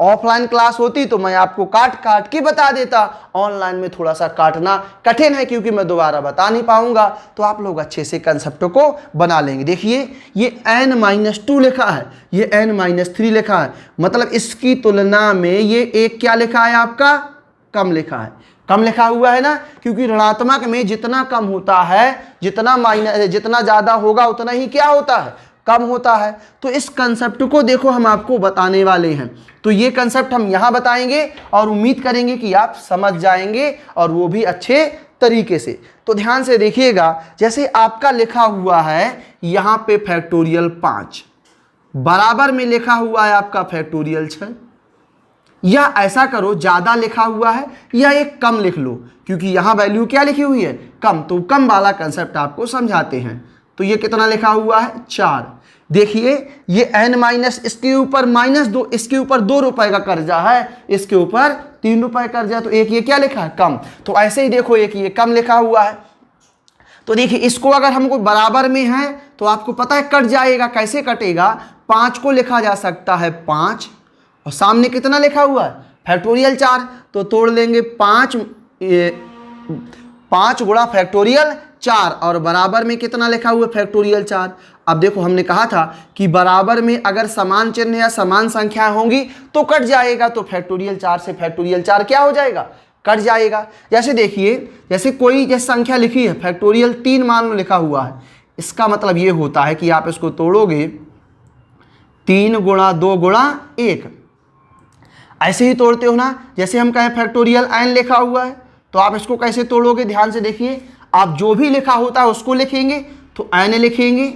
ऑफलाइन क्लास होती तो मैं आपको काट काट के बता देता, ऑनलाइन में थोड़ा सा काटना कठिन है क्योंकि मैं दोबारा बता नहीं पाऊंगा, तो आप लोग अच्छे से कंसेप्ट को बना लेंगे। देखिए ये n-2 लिखा है, ये n-3 लिखा है, मतलब इसकी तुलना में ये एक क्या लिखा है आपका, कम लिखा है। कम लिखा हुआ है ना, क्योंकि ऋणात्मक में जितना कम होता है, जितना ज़्यादा होगा उतना ही क्या होता है, कम होता है। तो इस कंसेप्ट को देखो हम आपको बताने वाले हैं, तो ये कंसेप्ट हम यहाँ बताएंगे और उम्मीद करेंगे कि आप समझ जाएंगे और वो भी अच्छे तरीके से। तो ध्यान से देखिएगा, जैसे आपका लिखा हुआ है यहाँ पे फैक्टोरियल 5, बराबर में लिखा हुआ है आपका फैक्टोरियल 6, या ऐसा करो ज़्यादा लिखा हुआ है या एक कम लिख लो, क्योंकि यहाँ वैल्यू क्या लिखी हुई है, कम, तो कम वाला कंसेप्ट आपको समझाते हैं। तो ये कितना लिखा हुआ है, 4। देखिए ये n- इसके ऊपर -2, इसके ऊपर 2 रुपए का कर्जा है, इसके ऊपर 3 रुपए कर्जा, तो एक ये क्या लिखा है, कम। तो ऐसे ही देखो एक ये कम लिखा हुआ है। तो देखिए इसको अगर हमको बराबर में है तो आपको पता है कट जाएगा, कैसे कटेगा, 5 को लिखा जा सकता है 5 और सामने कितना लिखा हुआ है फैक्टोरियल 4, तो तोड़ लेंगे 5 गुणा फैक्टोरियल 4 और बराबर में कितना लिखा हुआ फैक्टोरियल 4। अब देखो हमने कहा था कि बराबर में अगर समान चिन्ह या समान संख्या होंगी तो कट जाएगा, तो फैक्टोरियल 4 से फैक्टोरियल 4 क्या हो जाएगा, कट जाएगा। जैसे देखिए, जैसे कोई जैसे संख्या लिखी है फैक्टोरियल 3 मान लो लिखा हुआ है, इसका मतलब ये होता है कि आप इसको तोड़ोगे 3 गुणा 2 गुणा 1, ऐसे ही तोड़ते हो ना। जैसे हम कहें फैक्टोरियल n लिखा हुआ है तो आप इसको कैसे तोड़ोगे, ध्यान से देखिए, आप जो भी लिखा होता है उसको लिखेंगे तो n लिखेंगे,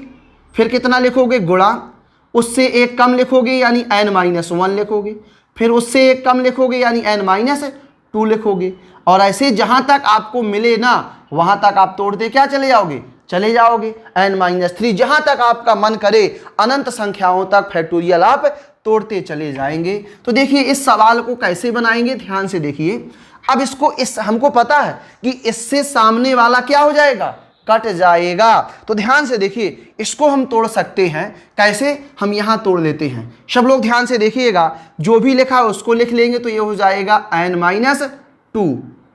फिर कितना लिखोगे गुणा, उससे एक कम लिखोगे यानी n-1 लिखोगे, फिर उससे एक कम लिखोगे यानी n-2 लिखोगे, और ऐसे जहां तक आपको मिले ना वहां तक आप तोड़ते क्या चले जाओगे n-3, जहां तक आपका मन करे अनंत संख्याओं तक फैक्टोरियल आप तोड़ते चले जाएंगे। तो देखिए इस सवाल को कैसे बनाएंगे, ध्यान से देखिए। अब इसको हमको पता है कि इससे सामने वाला क्या हो जाएगा, कट जाएगा। तो ध्यान से देखिए इसको हम तोड़ सकते हैं, कैसे, हम यहां तोड़ लेते हैं। सब लोग ध्यान से देखिएगा, जो भी लिखा है उसको लिख लेंगे, तो ये हो जाएगा n-2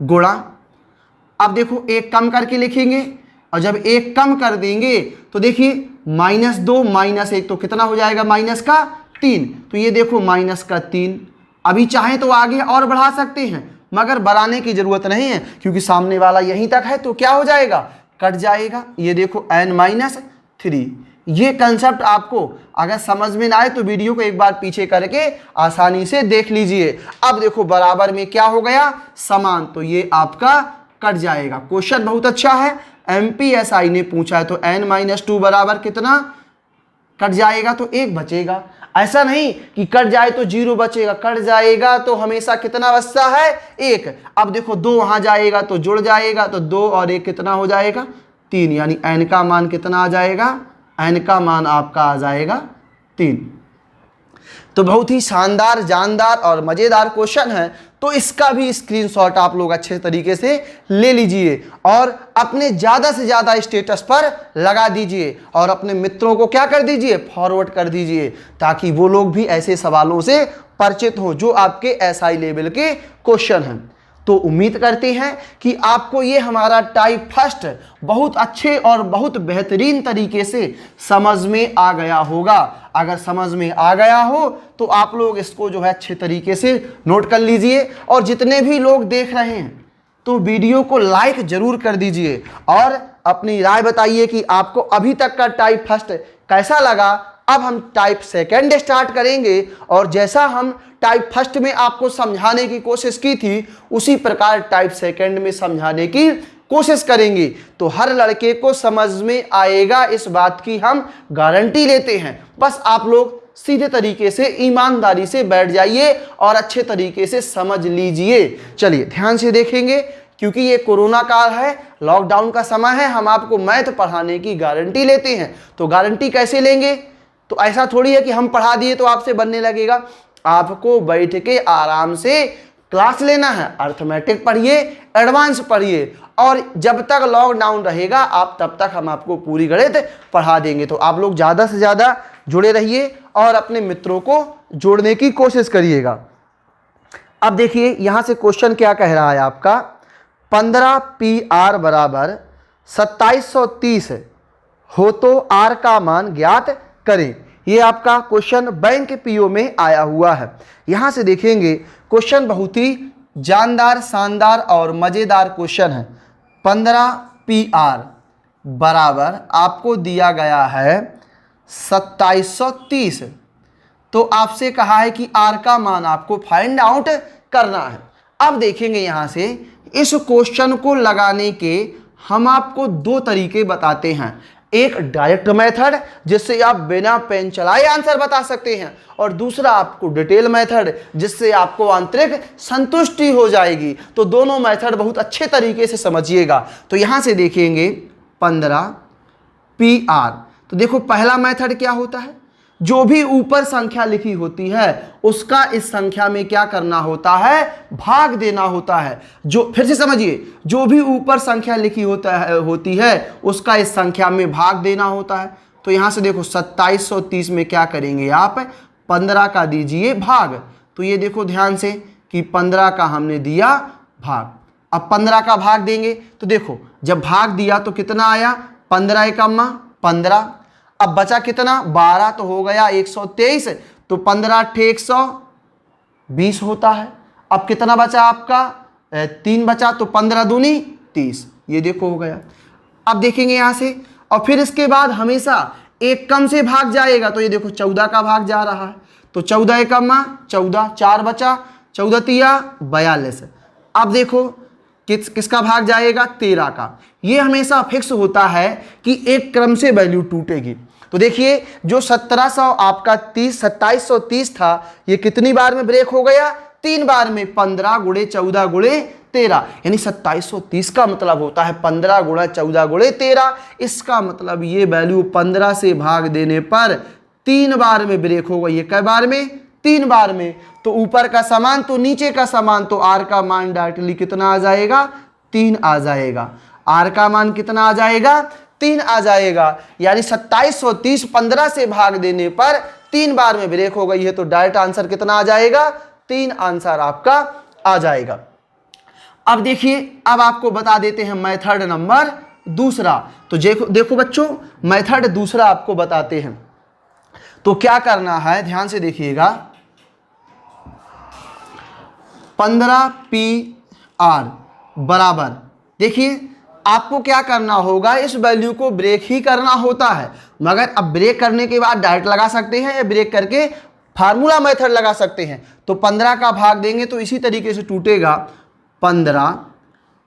गुणा, अब देखो एक कम करके लिखेंगे और जब एक कम कर देंगे तो देखिए -2 -1 तो कितना हो जाएगा, -3, तो ये देखो -3। अभी चाहे तो आगे और बढ़ा सकते हैं मगर बढ़ाने की जरूरत नहीं है क्योंकि सामने वाला यहीं तक है, तो क्या हो जाएगा, कट जाएगा। ये देखो n-3। ये कंसेप्ट आपको अगर समझ में ना आए तो वीडियो को एक बार पीछे करके आसानी से देख लीजिए। अब देखो बराबर में क्या हो गया, समान, तो ये आपका कट जाएगा। क्वेश्चन बहुत अच्छा है, MPSI ने पूछा है, तो n-2 बराबर कितना, कट जाएगा तो 1 बचेगा। ऐसा नहीं कि कट जाए तो 0 बचेगा, कट जाएगा तो हमेशा कितना बचता है, 1। अब देखो 2 वहां जाएगा तो जुड़ जाएगा, तो 2 और 1 कितना हो जाएगा, 3, यानी n का मान कितना आ जाएगा, n का मान आपका आ जाएगा 3। तो बहुत ही शानदार, जानदार और मज़ेदार क्वेश्चन है। तो इसका भी स्क्रीनशॉट आप लोग अच्छे तरीके से ले लीजिए और अपने ज़्यादा से ज़्यादा स्टेटस पर लगा दीजिए और अपने मित्रों को क्या कर दीजिए, फॉरवर्ड कर दीजिए, ताकि वो लोग भी ऐसे सवालों से परिचित हों जो आपके एसआई लेवल के क्वेश्चन हैं। तो उम्मीद करते हैं कि आपको ये हमारा टाइप फर्स्ट बहुत अच्छे और बहुत बेहतरीन तरीके से समझ में आ गया होगा। अगर समझ में आ गया हो तो आप लोग इसको जो है अच्छे तरीके से नोट कर लीजिए और जितने भी लोग देख रहे हैं तो वीडियो को लाइक जरूर कर दीजिए और अपनी राय बताइए कि आपको अभी तक का टाइप फर्स्ट कैसा लगा। अब हम टाइप सेकंड स्टार्ट करेंगे और जैसा हम टाइप फर्स्ट में आपको समझाने की कोशिश की थी उसी प्रकार टाइप सेकंड में समझाने की कोशिश करेंगे। तो हर लड़के को समझ में आएगा, इस बात की हम गारंटी लेते हैं। बस आप लोग सीधे तरीके से ईमानदारी से बैठ जाइए और अच्छे तरीके से समझ लीजिए। चलिए ध्यान से देखेंगे, क्योंकि ये कोरोना काल है, लॉकडाउन का समय है, हम आपको मैथ पढ़ाने की गारंटी लेते हैं। तो गारंटी कैसे लेंगे? तो ऐसा थोड़ी है कि हम पढ़ा दिए तो आपसे बनने लगेगा। आपको बैठ के आराम से क्लास लेना है, अर्थमेटिक पढ़िए, एडवांस पढ़िए और जब तक लॉकडाउन रहेगा आप तब तक हम आपको पूरी गणित पढ़ा देंगे। तो आप लोग ज़्यादा से ज़्यादा जुड़े रहिए और अपने मित्रों को जोड़ने की कोशिश करिएगा। अब देखिए यहाँ से क्वेश्चन क्या कह रहा है आपका, 15 PR बराबर 2730 हो तो R का मान ज्ञात करें। ये आपका क्वेश्चन बैंक पीओ में आया हुआ है। यहाँ से देखेंगे क्वेश्चन बहुत ही जानदार, शानदार और मज़ेदार क्वेश्चन है। 15 PR बराबर आपको दिया गया है 2730। तो आपसे कहा है कि R का मान आपको फाइंड आउट करना है। अब देखेंगे यहाँ से इस क्वेश्चन को लगाने के हम आपको दो तरीके बताते हैं। एक डायरेक्ट मेथड जिससे आप बिना पेन चलाए आंसर बता सकते हैं और दूसरा आपको डिटेल मेथड जिससे आपको आंतरिक संतुष्टि हो जाएगी। तो दोनों मेथड बहुत अच्छे तरीके से समझिएगा। तो यहाँ से देखेंगे 15 PR। तो देखो पहला मेथड क्या होता है, जो भी ऊपर संख्या लिखी होती है उसका इस संख्या में क्या करना होता है, भाग देना होता है। जो फिर से समझिए, जो भी ऊपर संख्या लिखी होती है उसका इस संख्या में भाग देना होता है। तो यहाँ से देखो 2730 में क्या करेंगे आप, 15 का दीजिए भाग। तो ये देखो ध्यान से कि 15 का हमने दिया भाग। अब 15 का भाग देंगे तो देखो जब भाग दिया तो कितना आया, 15 एकम्मा 15। अब बचा कितना, 12, तो हो गया 123। तो 15 × 120 होता है। अब कितना बचा आपका, 3 बचा, तो 15 दूनी 30। ये देखो हो गया। अब देखेंगे यहाँ से और फिर इसके बाद हमेशा एक कम से भाग जाएगा। तो ये देखो 14 का भाग जा रहा है। तो 14 एकम्मा 14, 4 बचा, 14 तिया 42। अब देखो किसका भाग जाएगा, 13 का। ये हमेशा फिक्स होता है कि एक क्रम से वैल्यू टूटेगी। तो देखिए जो 1700 आपका 2730 था ये कितनी बार में ब्रेक हो गया, 3 बार में, 15 × 14 × 13। यानी 2730 का मतलब होता है 15 × 14 × 13। इसका मतलब ये वैल्यू 15 से भाग देने पर 3 बार में ब्रेक हो गई है। कै बार में, 3 बार में। तो ऊपर का समान तो नीचे का समान, तो R का मान डायरेक्टली कितना आ जाएगा, 3 आ जाएगा। R का मान कितना आ जाएगा, 3 आ जाएगा। यानी 2730 15 से भाग देने पर 3 बार में ब्रेक हो गई है। तो डायरेक्ट आंसर कितना आ जाएगा, 3 आंसर आपका आ जाएगा। अब देखिए, अब आपको बता देते हैं मेथड नंबर दूसरा। तो देखो बच्चों, मेथड दूसरा आपको बताते हैं। तो क्या करना है, ध्यान से देखिएगा। 15 PR बराबर, देखिए आपको क्या करना होगा, इस वैल्यू को ब्रेक ही करना होता है। मगर अब ब्रेक करने के बाद डायरेक्ट लगा सकते हैं या ब्रेक करके फार्मूला मेथड लगा सकते हैं। तो 15 का भाग देंगे तो इसी तरीके से टूटेगा, 15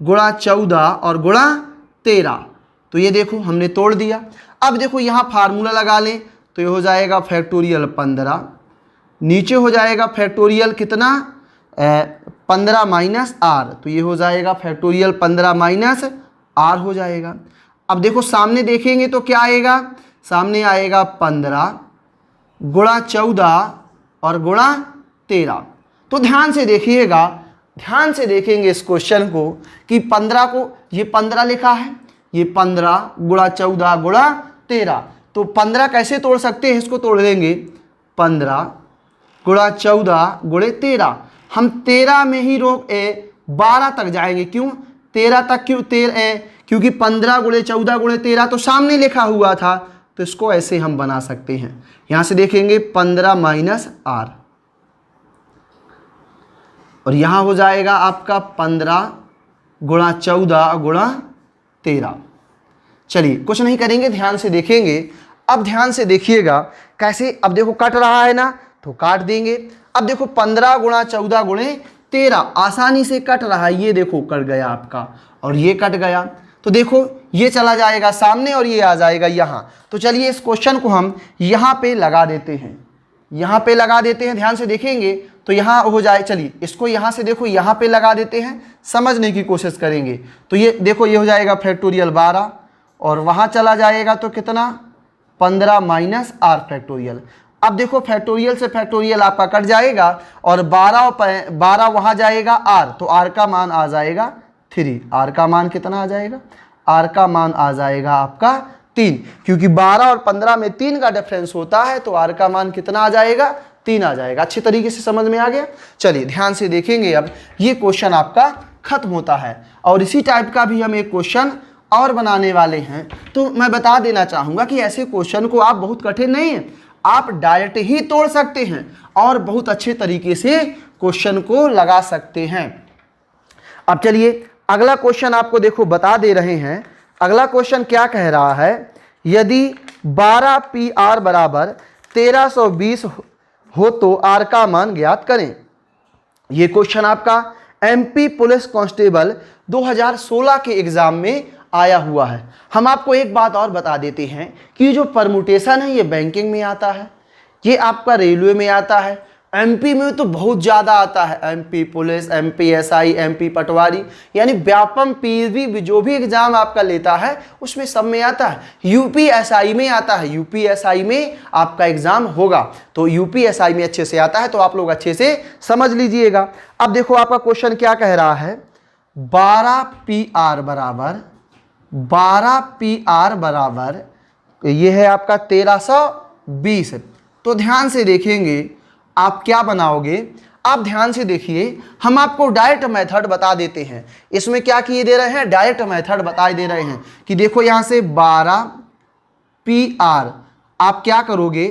× 14 और × 13। तो ये देखो हमने तोड़ दिया। अब देखो यहाँ फार्मूला लगा लें तो ये हो जाएगा फैक्टोरियल 15, नीचे हो जाएगा फैक्टोरियल कितना, 15 - R। तो ये हो जाएगा फैक्टोरियल 15 - R हो जाएगा। अब देखो सामने देखेंगे तो क्या आएगा, सामने आएगा 15 × 14 और गुणा 13। तो ध्यान से देखिएगा, ध्यान से देखेंगे इस क्वेश्चन को कि 15 को, ये 15 लिखा है, ये 15 गुणा 14 गुणा 13। तो 15 कैसे तोड़ सकते हैं, इसको तोड़ देंगे 15 गुणा 14 गुणे 13। हम 13 में ही 12 तक जाएंगे। क्यों 13 तक, क्यों 13, क्योंकि 15 गुणे 14 गुणे 13 तो सामने लिखा हुआ था, तो इसको ऐसे हम बना सकते हैं। यहां से देखेंगे 15 माइनस आर, और यहां हो जाएगा आपका 15 गुणा 14 गुणा 13। चलिए कुछ नहीं करेंगे, ध्यान से देखेंगे। अब ध्यान से देखिएगा कैसे, अब देखो कट रहा है ना, तो काट देंगे। अब देखो 15 गुणा 14 गुणे 13 आसानी से कट रहा है, ये देखो कट गया आपका, और ये कट गया। तो देखो ये चला जाएगा सामने और ये आ जाएगा यहाँ। तो चलिए इस क्वेश्चन को हम यहाँ पे लगा देते हैं, यहाँ पे लगा देते हैं। ध्यान से देखेंगे तो यहाँ हो जाए, चलिए इसको यहाँ से देखो यहाँ पे लगा देते हैं, समझने की कोशिश करेंगे। तो ये देखो ये हो जाएगा फैक्टोरियल 12, और वहाँ चला जाएगा तो कितना 15 माइनस आर फैक्टोरियल। अब देखो फैक्टोरियल से फैक्टोरियल आपका कट जाएगा, और 12 वहाँ जाएगा आर, तो आर का मान आ जाएगा 3। आर का मान कितना आ जाएगा, आर का मान आ जाएगा आपका 3, क्योंकि 12 और 15 में 3 का डिफरेंस होता है, तो आर का मान कितना आ जाएगा, 3 आ जाएगा। अच्छी तरीके से समझ में आ गया। चलिए ध्यान से देखेंगे, अब ये क्वेश्चन आपका खत्म होता है, और इसी टाइप का भी हम एक क्वेश्चन और बनाने वाले हैं। तो मैं बता देना चाहूँगा कि ऐसे क्वेश्चन को आप बहुत कठिन नहीं है, आप डायरेक्ट ही तोड़ सकते हैं और बहुत अच्छे तरीके से क्वेश्चन को लगा सकते हैं। अब चलिए अगला क्वेश्चन आपको देखो बता दे रहे हैं। अगला क्वेश्चन क्या कह रहा है, यदि 12 PR बराबर 1320 हो तो आर का मान ज्ञात करें। ये क्वेश्चन आपका MP पुलिस कांस्टेबल 2016 के एग्जाम में आया हुआ है। हम आपको एक बात और बता देते हैं कि जो परमुटेशन है ये बैंकिंग में आता है, ये आपका रेलवे में आता है, MP में तो बहुत ज़्यादा आता है, MP police, MP SI, MP पटवारी, यानी व्यापम PSB जो भी एग्जाम आपका लेता है उसमें सब में आता है। UP SI में आता है, UP SI में आपका एग्जाम होगा, तो UP SI में अच्छे से आता है, तो आप लोग अच्छे से समझ लीजिएगा। अब देखो आपका क्वेश्चन क्या कह रहा है, 12 PR बराबर ये है आपका 1320। तो ध्यान से देखेंगे आप क्या बनाओगे, आप ध्यान से देखिए, हम आपको डायरेक्ट मेथड बता देते हैं। इसमें क्या किए दे रहे हैं, डायरेक्ट मेथड बता दे रहे हैं कि देखो यहाँ से 12 PR आप क्या करोगे,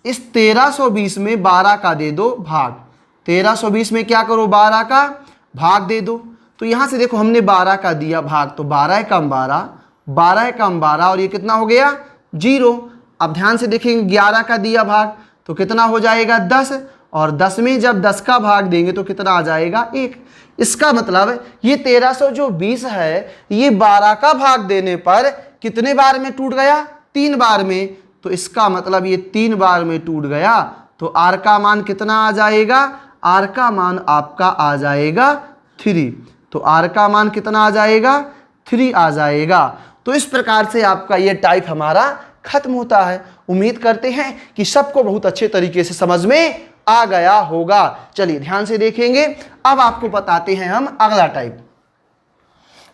इस 1320 में 12 का दे दो भाग, 1320 में क्या करो 12 का भाग दे दो। तो यहाँ से देखो हमने 12 का दिया भाग, तो 12 कम 12, 12 कम 12, और ये कितना हो गया 0। अब ध्यान से देखेंगे 11 का दिया भाग तो कितना हो जाएगा 10, और 10 में जब 10 का भाग देंगे तो कितना आ जाएगा 1। इसका मतलब ये 1320 है, ये 12 का भाग देने पर कितने बार में टूट गया, 3 बार में। तो इसका मतलब ये 3 बार में टूट गया, तो आर का मान कितना आ जाएगा, आर का मान आपका आ जाएगा 3। तो आर का मान कितना आ जाएगा, 3 आ जाएगा। तो इस प्रकार से आपका ये टाइप हमारा खत्म होता है। उम्मीद करते हैं कि सबको बहुत अच्छे तरीके से समझ में आ गया होगा। चलिए ध्यान से देखेंगे, अब आपको बताते हैं हम अगला टाइप।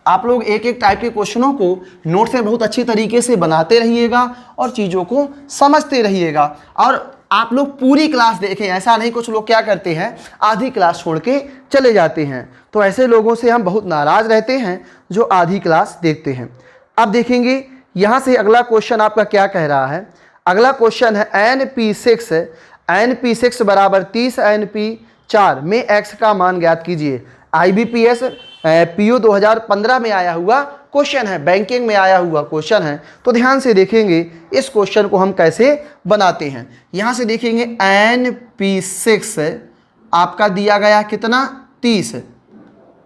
आप लोग एक एक टाइप के क्वेश्चनों को नोट्स में बहुत अच्छी तरीके से बनाते रहिएगा और चीज़ों को समझते रहिएगा, और आप लोग पूरी क्लास देखें। ऐसा नहीं, कुछ लोग क्या करते हैं आधी क्लास छोड़ के चले जाते हैं, तो ऐसे लोगों से हम बहुत नाराज़ रहते हैं जो आधी क्लास देखते हैं। अब देखेंगे यहाँ से अगला क्वेश्चन आपका क्या कह रहा है। अगला क्वेश्चन है NP6 बराबर 30 NP4 में x का मान ज्ञात कीजिए। IBPS PO 2015 में आया हुआ क्वेश्चन है, बैंकिंग में आया हुआ क्वेश्चन है। तो ध्यान से देखेंगे इस क्वेश्चन को हम कैसे बनाते हैं। यहाँ से देखेंगे NP6 आपका दिया गया कितना 30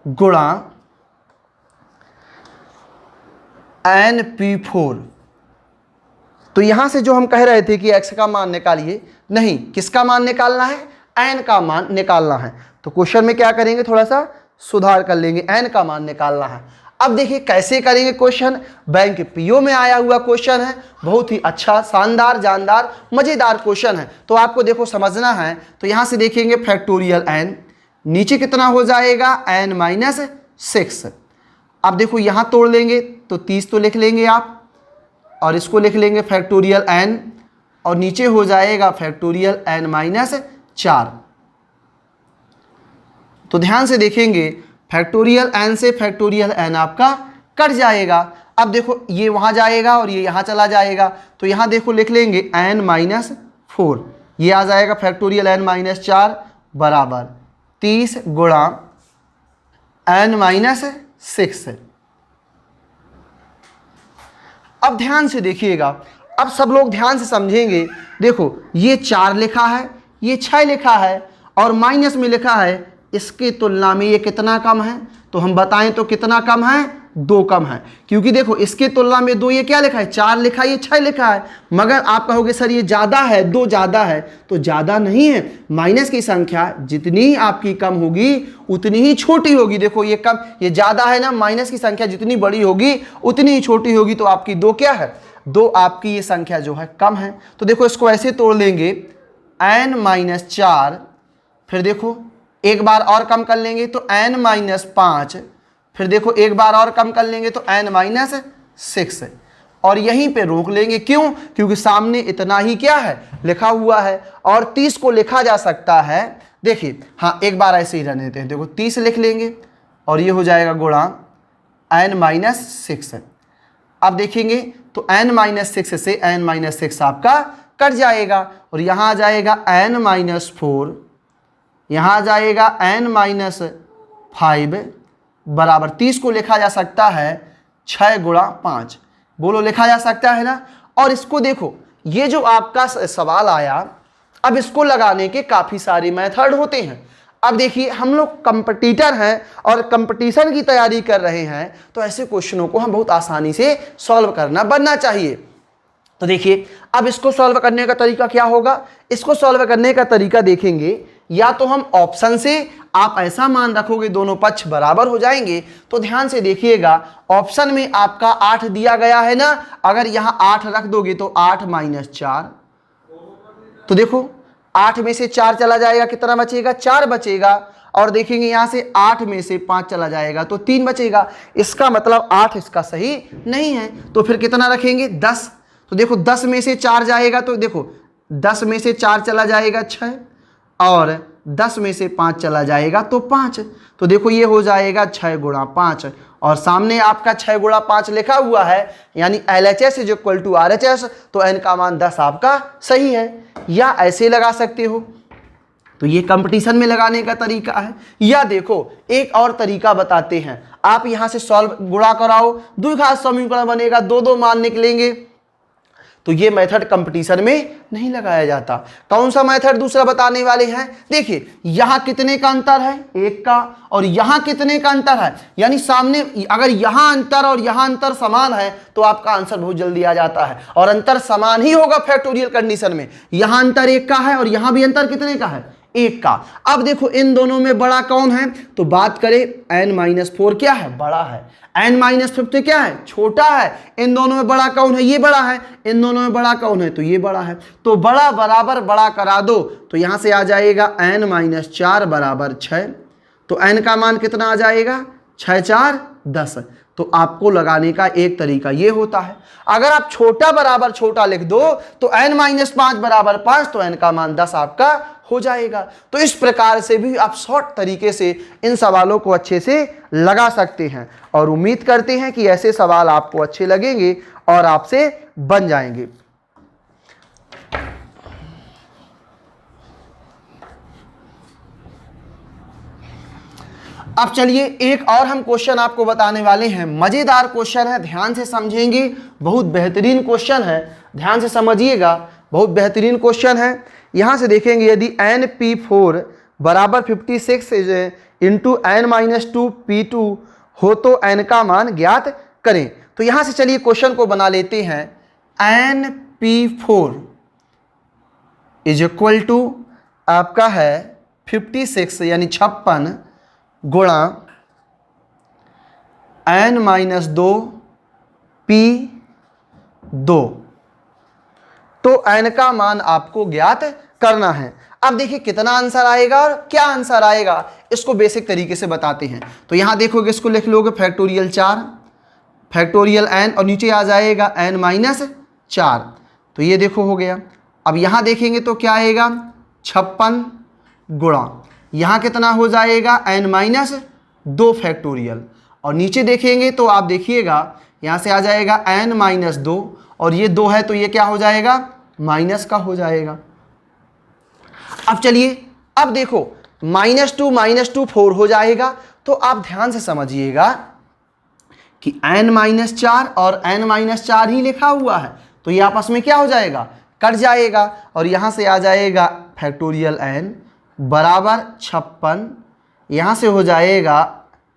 गुणा NP4। तो यहां से जो हम कह रहे थे कि x का मान निकालिए, नहीं, किसका मान निकालना है, n का मान निकालना है। तो क्वेश्चन में क्या करेंगे, थोड़ा सा सुधार कर लेंगे, n का मान निकालना है। अब देखिए कैसे करेंगे क्वेश्चन, बैंक पीओ में आया हुआ क्वेश्चन है, बहुत ही अच्छा, शानदार, जानदार, मजेदार क्वेश्चन है। तो आपको देखो समझना है। तो यहां से देखेंगे फैक्टोरियल n, नीचे कितना हो जाएगा n-6। अब देखो यहां तोड़ लेंगे तो 30 तो लिख लेंगे आप, और इसको लिख लेंगे फैक्टोरियल n, और नीचे हो जाएगा फैक्टोरियल n-4। तो ध्यान से देखेंगे फैक्टोरियल n से फैक्टोरियल n आपका कट जाएगा। अब देखो ये वहां जाएगा और ये यहां चला जाएगा, तो यहां देखो लिख लेंगे n-4, ये आ जाएगा फैक्टोरियल n-4 बराबर 30 गुणा n-6। अब ध्यान से देखिएगा, अब सब लोग ध्यान से समझेंगे। देखो ये 4 लिखा है, ये 6 लिखा है, और माइनस में लिखा है, इसके तुलना में ये कितना कम है? तो हम बताएं तो कितना कम है? 2 कम है। क्योंकि देखो इसके तुलना में 2, ये क्या लिखा है? 4 लिखा है, ये 6 लिखा है। मगर आप कहोगे सर ये ज़्यादा है, 2 ज़्यादा है, तो ज़्यादा नहीं है। माइनस की संख्या जितनी आपकी कम होगी उतनी ही छोटी होगी। देखो ये कम, ये ज़्यादा है ना, माइनस की संख्या जितनी बड़ी होगी उतनी ही छोटी होगी। तो आपकी 2 क्या है? 2 आपकी ये संख्या जो है कम है। तो देखो इसको ऐसे तोड़ लेंगे n-4, फिर देखो एक बार और कम कर लेंगे तो n-5, फिर देखो एक बार और कम कर लेंगे तो n-6, और यहीं पे रोक लेंगे। क्यों? क्योंकि सामने इतना ही क्या है? लिखा हुआ है, और 30 को लिखा जा सकता है। देखिए हाँ, एक बार ऐसे ही रहने देते हैं। देखो 30 लिख लेंगे और ये हो जाएगा गुणा n-6। अब देखेंगे तो n-6 से n-6 आपका कट जाएगा, और यहाँ आ जाएगा n-4, यहाँ आ जाएगा n-5 बराबर 30 को लिखा जा सकता है 6 गुणा 5। बोलो लिखा जा सकता है ना। और इसको देखो, ये जो आपका सवाल आया, अब इसको लगाने के काफ़ी सारे मेथड होते हैं। अब देखिए हम लोग कंपटीटर हैं और कंपटीशन की तैयारी कर रहे हैं, तो ऐसे क्वेश्चनों को हम बहुत आसानी से सॉल्व करना बनना चाहिए। तो देखिए अब इसको सॉल्व करने का तरीका क्या होगा? इसको सॉल्व करने का तरीका देखेंगे, या तो हम ऑप्शन से, आप ऐसा मान रखोगे दोनों पक्ष बराबर हो जाएंगे। तो ध्यान से देखिएगा, ऑप्शन में आपका 8 दिया गया है ना, अगर यहां 8 रख दोगे तो 8-4, तो देखो 8 में से 4 चला जाएगा, कितना बचेगा? 4 बचेगा। और देखेंगे यहां से 8 में से 5 चला जाएगा तो 3 बचेगा। इसका मतलब 8 इसका सही नहीं है। तो फिर कितना रखेंगे? 10। तो देखो 10 में से 4 जाएगा, तो देखो 10 में से 4 चला जाएगा 6, और 10 में से 5 चला जाएगा तो 5। तो देखो ये हो जाएगा 6 गुणा 5, और सामने आपका 6 गुणा 5 लिखा हुआ है, यानी LHS is equal to RHS, तो n का मान 10 आपका सही है। या ऐसे लगा सकते हो, तो ये कंपटीशन में लगाने का तरीका है। या देखो एक और तरीका बताते हैं, आप यहां से सॉल्व गुणा कराओ, द्विघात समीकरण बनेगा, 2 मान निकलेंगे। तो ये मेथड कंपटीशन में नहीं लगाया जाता। कौन सा मेथड दूसरा बताने वाले हैं? देखिए यहां कितने का अंतर है? 1 का, और यहां कितने का अंतर है? यानी सामने अगर यहां अंतर और यहां अंतर समान है तो आपका आंसर बहुत जल्दी आ जाता है, और अंतर समान ही होगा फैक्टोरियल कंडीशन में। यहां अंतर 1 का है और यहां भी अंतर कितने का है? 1 का। अब देखो इन दोनों में बड़ा कौन है? तो बात करें n-4 क्या है? बड़ा है। n-5 क्या है? छोटा है। इन दोनों में बड़ा कौन है? ये बड़ा है। इन दोनों में बड़ा कौन है? तो ये बड़ा है। तो बड़ा बराबर बड़ा करा दो, तो यहां से आ जाएगा n-4 बराबर 6। तो n का मान कितना आ जाएगा? 6-4 10। तो आपको लगाने का एक तरीका ये होता है। अगर आप छोटा बराबर छोटा लिख दो तो n-5 बराबर 5, तो n का मान 10 आपका हो जाएगा। तो इस प्रकार से भी आप शॉर्ट तरीके से इन सवालों को अच्छे से लगा सकते हैं, और उम्मीद करते हैं कि ऐसे सवाल आपको अच्छे लगेंगे और आपसे बन जाएंगे। अब चलिए एक और हम क्वेश्चन आपको बताने वाले हैं। मजेदार क्वेश्चन है, ध्यान से समझेंगे, बहुत बेहतरीन क्वेश्चन है, ध्यान से समझिएगा, बहुत बेहतरीन क्वेश्चन है। यहां से देखेंगे यदि np4 बराबर 56 इंटू n-2 p2 हो तो n का मान ज्ञात करें। तो यहां से चलिए क्वेश्चन को बना लेते हैं। np4 इज इक्वल टू आपका है 56 यानी 56 गुणा n माइनस 2 p2। तो n का मान आपको ज्ञात करना है। अब देखिए कितना आंसर आएगा और क्या आंसर आएगा, इसको बेसिक तरीके से बताते हैं। तो यहां देखोगे, इसको लिख लोगे फैक्टोरियल 4 फैक्टोरियल n और नीचे आ जाएगा n माइनस 4। तो ये देखो हो गया। अब यहां देखेंगे तो क्या आएगा, 56 गुणा यहां कितना हो जाएगा n माइनस 2 फैक्टोरियल, और नीचे देखेंगे तो आप देखिएगा यहां से आ जाएगा n माइनस 2, और ये 2 है तो ये क्या हो जाएगा, माइनस का हो जाएगा। अब चलिए, अब देखो -2 4 हो जाएगा। तो आप ध्यान से समझिएगा कि n माइनस 4 और n माइनस 4 ही लिखा हुआ है, तो ये आपस में क्या हो जाएगा, कट जाएगा, और यहाँ से आ जाएगा फैक्टोरियल n बराबर 56, यहाँ से हो जाएगा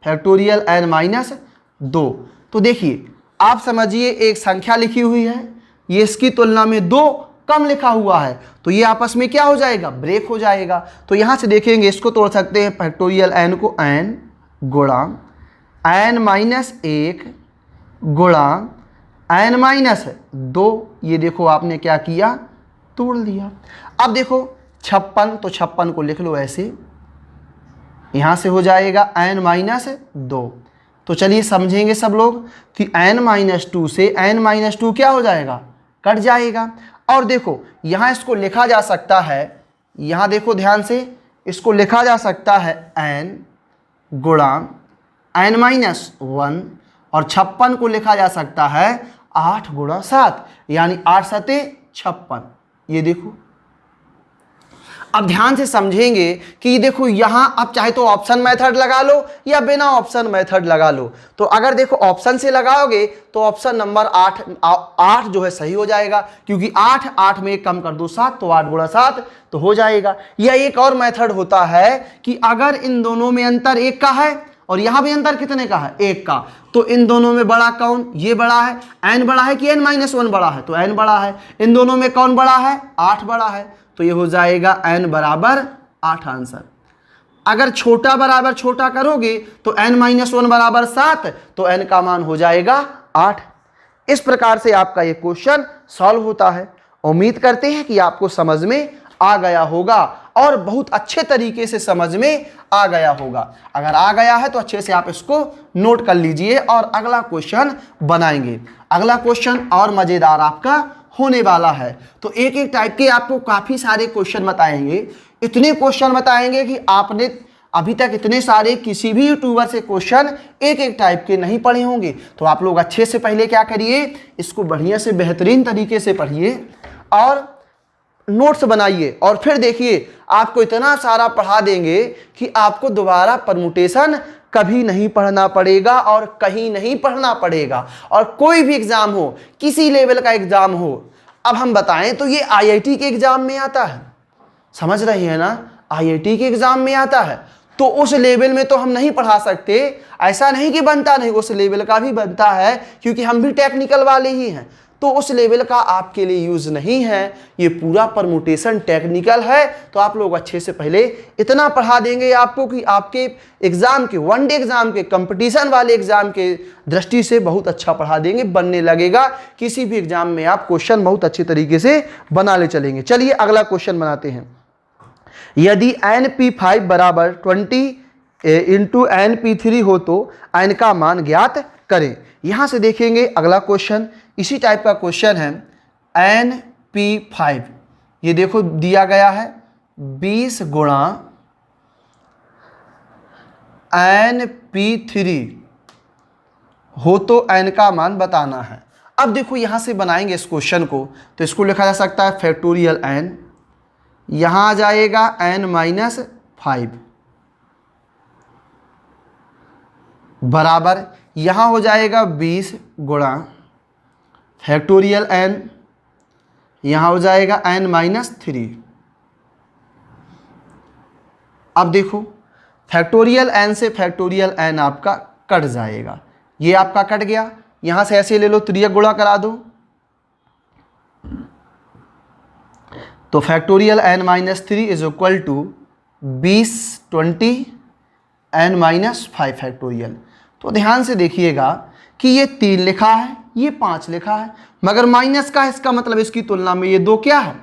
फैक्टोरियल n माइनस 2। तो देखिए आप समझिए, एक संख्या लिखी हुई है, ये इसकी तुलना में 2 कम लिखा हुआ है, तो ये आपस में क्या हो जाएगा, ब्रेक हो जाएगा। तो यहाँ से देखेंगे, इसको तोड़ सकते हैं फैक्टोरियल n को n गुणा n माइनस 1 गुणा n माइनस 2। ये देखो आपने क्या किया, तोड़ लिया। अब देखो 56, तो 56 को लिख लो ऐसे, यहाँ से हो जाएगा n माइनस 2। तो चलिए समझेंगे सब लोग कि n माइनस 2 से n माइनस 2 क्या हो जाएगा, कट जाएगा। और देखो यहाँ इसको लिखा जा सकता है, यहाँ देखो ध्यान से, इसको लिखा जा सकता है n गुणा n माइनस 1, और 56 को लिखा जा सकता है 8 गुणा 7, यानी 8 सते 56। ये देखो, अब ध्यान से समझेंगे कि देखो यहाँ आप चाहे तो ऑप्शन मेथड लगा लो या बिना ऑप्शन मेथड लगा लो। तो अगर देखो ऑप्शन से लगाओगे तो ऑप्शन नंबर 8 जो है सही हो जाएगा, क्योंकि 8 में 1 कम कर दो 7, तो 8 गुणा 7 तो हो जाएगा। या एक और मेथड होता है कि अगर इन दोनों में अंतर 1 का है और यहाँ भी अंतर कितने का है, 1 का, तो इन दोनों में बड़ा कौन, ये बड़ा है, n बड़ा है कि n माइनस 1 बड़ा है, तो n बड़ा है। इन दोनों में कौन बड़ा है, 8 बड़ा है, तो ये हो जाएगा n बराबर 8 आंसर। अगर छोटा बराबर छोटा करोगे तो n माइनस 1 बराबर 7, तो n का मान हो जाएगा 8। इस प्रकार से आपका ये क्वेश्चन सॉल्व होता है। उम्मीद करते हैं कि आपको समझ में आ गया होगा और बहुत अच्छे तरीके से समझ में आ गया होगा। अगर आ गया है तो अच्छे से आप इसको नोट कर लीजिए और अगला क्वेश्चन बनाएंगे। अगला क्वेश्चन और मजेदार आपका होने वाला है। तो एक एक टाइप के आपको काफी सारे क्वेश्चन बताएंगे, इतने क्वेश्चन बताएंगे कि आपने अभी तक इतने सारे किसी भी यूट्यूबर से क्वेश्चन एक एक टाइप के नहीं पढ़े होंगे। तो आप लोग अच्छे से पहले क्या करिए, इसको बढ़िया से बेहतरीन तरीके से पढ़िए और नोट्स बनाइए, और फिर देखिए आपको इतना सारा पढ़ा देंगे कि आपको दोबारा परमुटेशन कभी नहीं पढ़ना पड़ेगा और कहीं नहीं पढ़ना पड़ेगा। और कोई भी एग्जाम हो, किसी लेवल का एग्जाम हो, अब हम बताएं तो ये आईआईटी के एग्जाम में आता है, समझ रही है ना, आईआईटी के एग्जाम में आता है। तो उस लेवल में तो हम नहीं पढ़ा सकते, ऐसा नहीं कि बनता नहीं, उस लेवल का भी बनता है, क्योंकि हम भी टेक्निकल वाले ही हैं। तो उस लेवल का आपके लिए यूज नहीं है, ये पूरा परमुटेशन टेक्निकल है। तो आप लोग अच्छे से पहले इतना पढ़ा देंगे आपको कि आपके एग्जाम के, वन डे एग्जाम के, कंपटीशन वाले एग्जाम के दृष्टि से बहुत अच्छा पढ़ा देंगे, बनने लगेगा। किसी भी एग्जाम में आप क्वेश्चन बहुत अच्छे तरीके से बना ले चलेंगे। चलिए अगला क्वेश्चन बनाते हैं। यदि NP5 बराबर 20 इंटू NP3 हो तो n का मान ज्ञात करें। यहां से देखेंगे अगला क्वेश्चन इसी टाइप का क्वेश्चन है। NP5 ये देखो दिया गया है 20 गुणा NP3 हो तो n का मान बताना है। अब देखो यहां से बनाएंगे इस क्वेश्चन को, तो इसको लिखा जा सकता है फैक्टोरियल n, यहां आ जाएगा n माइनस 5 बराबर यहां हो जाएगा 20 गुणा फैक्टोरियल n, यहां हो जाएगा n माइनस 3। अब देखो फैक्टोरियल n से फैक्टोरियल n आपका कट जाएगा, ये आपका कट गया, यहां से ऐसे ले लो, त्रियक गुणा करा दो, तो factorial n minus 3 is equal to 20 n minus 5 factorial. तो ध्यान से देखिएगा कि ये 3 लिखा है, ये 5 लिखा है, मगर माइनस का है, इसका मतलब इसकी तुलना में ये 2 क्या है,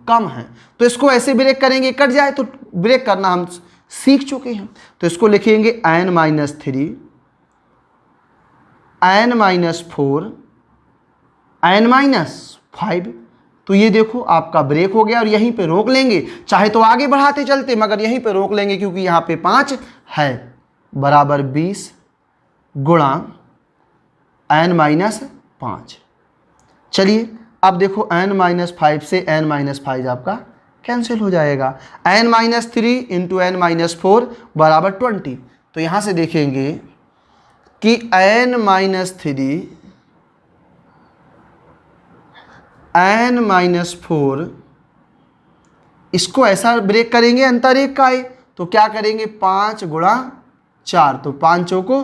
कम है। तो इसको ऐसे ब्रेक करेंगे, कट जाए तो ब्रेक करना हम सीख चुके हैं। तो इसको लिखेंगे n-3 n-4 n-5। तो ये देखो आपका ब्रेक हो गया और यहीं पे रोक लेंगे, चाहे तो आगे बढ़ाते चलते मगर यहीं पे रोक लेंगे क्योंकि यहाँ पे 5 है, बराबर 20 गुणा n-5। चलिए अब देखो n-5 से n-5 आपका कैंसिल हो जाएगा, n-3 इंटू n-4 बराबर 20। तो यहाँ से देखेंगे कि n-4 इसको ऐसा ब्रेक करेंगे, अंतर एक का है तो क्या करेंगे 5 गुणा 4, तो 5 चौको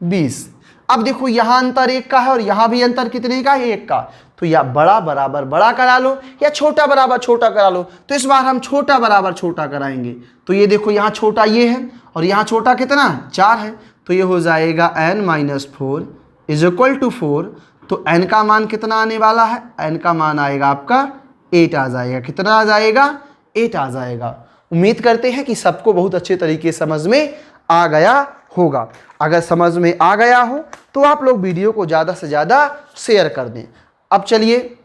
20। अब देखो यहाँ अंतर एक का है और यहाँ भी अंतर कितने का है, 1 का। तो या बड़ा बराबर बड़ा करा लो या छोटा बराबर छोटा करा लो। तो इस बार हम छोटा बराबर छोटा कराएंगे। तो ये देखो यहाँ छोटा ये है और यहाँ छोटा कितना 4 है। तो ये हो जाएगा n-4 इज इक्वल टू 4। तो n का मान कितना आने वाला है, n का मान आएगा आपका 8 आ जाएगा। कितना आ जाएगा, 8 आ जाएगा। उम्मीद करते हैं कि सबको बहुत अच्छे तरीके से समझ में आ गया होगा। अगर समझ में आ गया हो तो आप लोग वीडियो को ज़्यादा से ज़्यादा शेयर कर दें। अब चलिए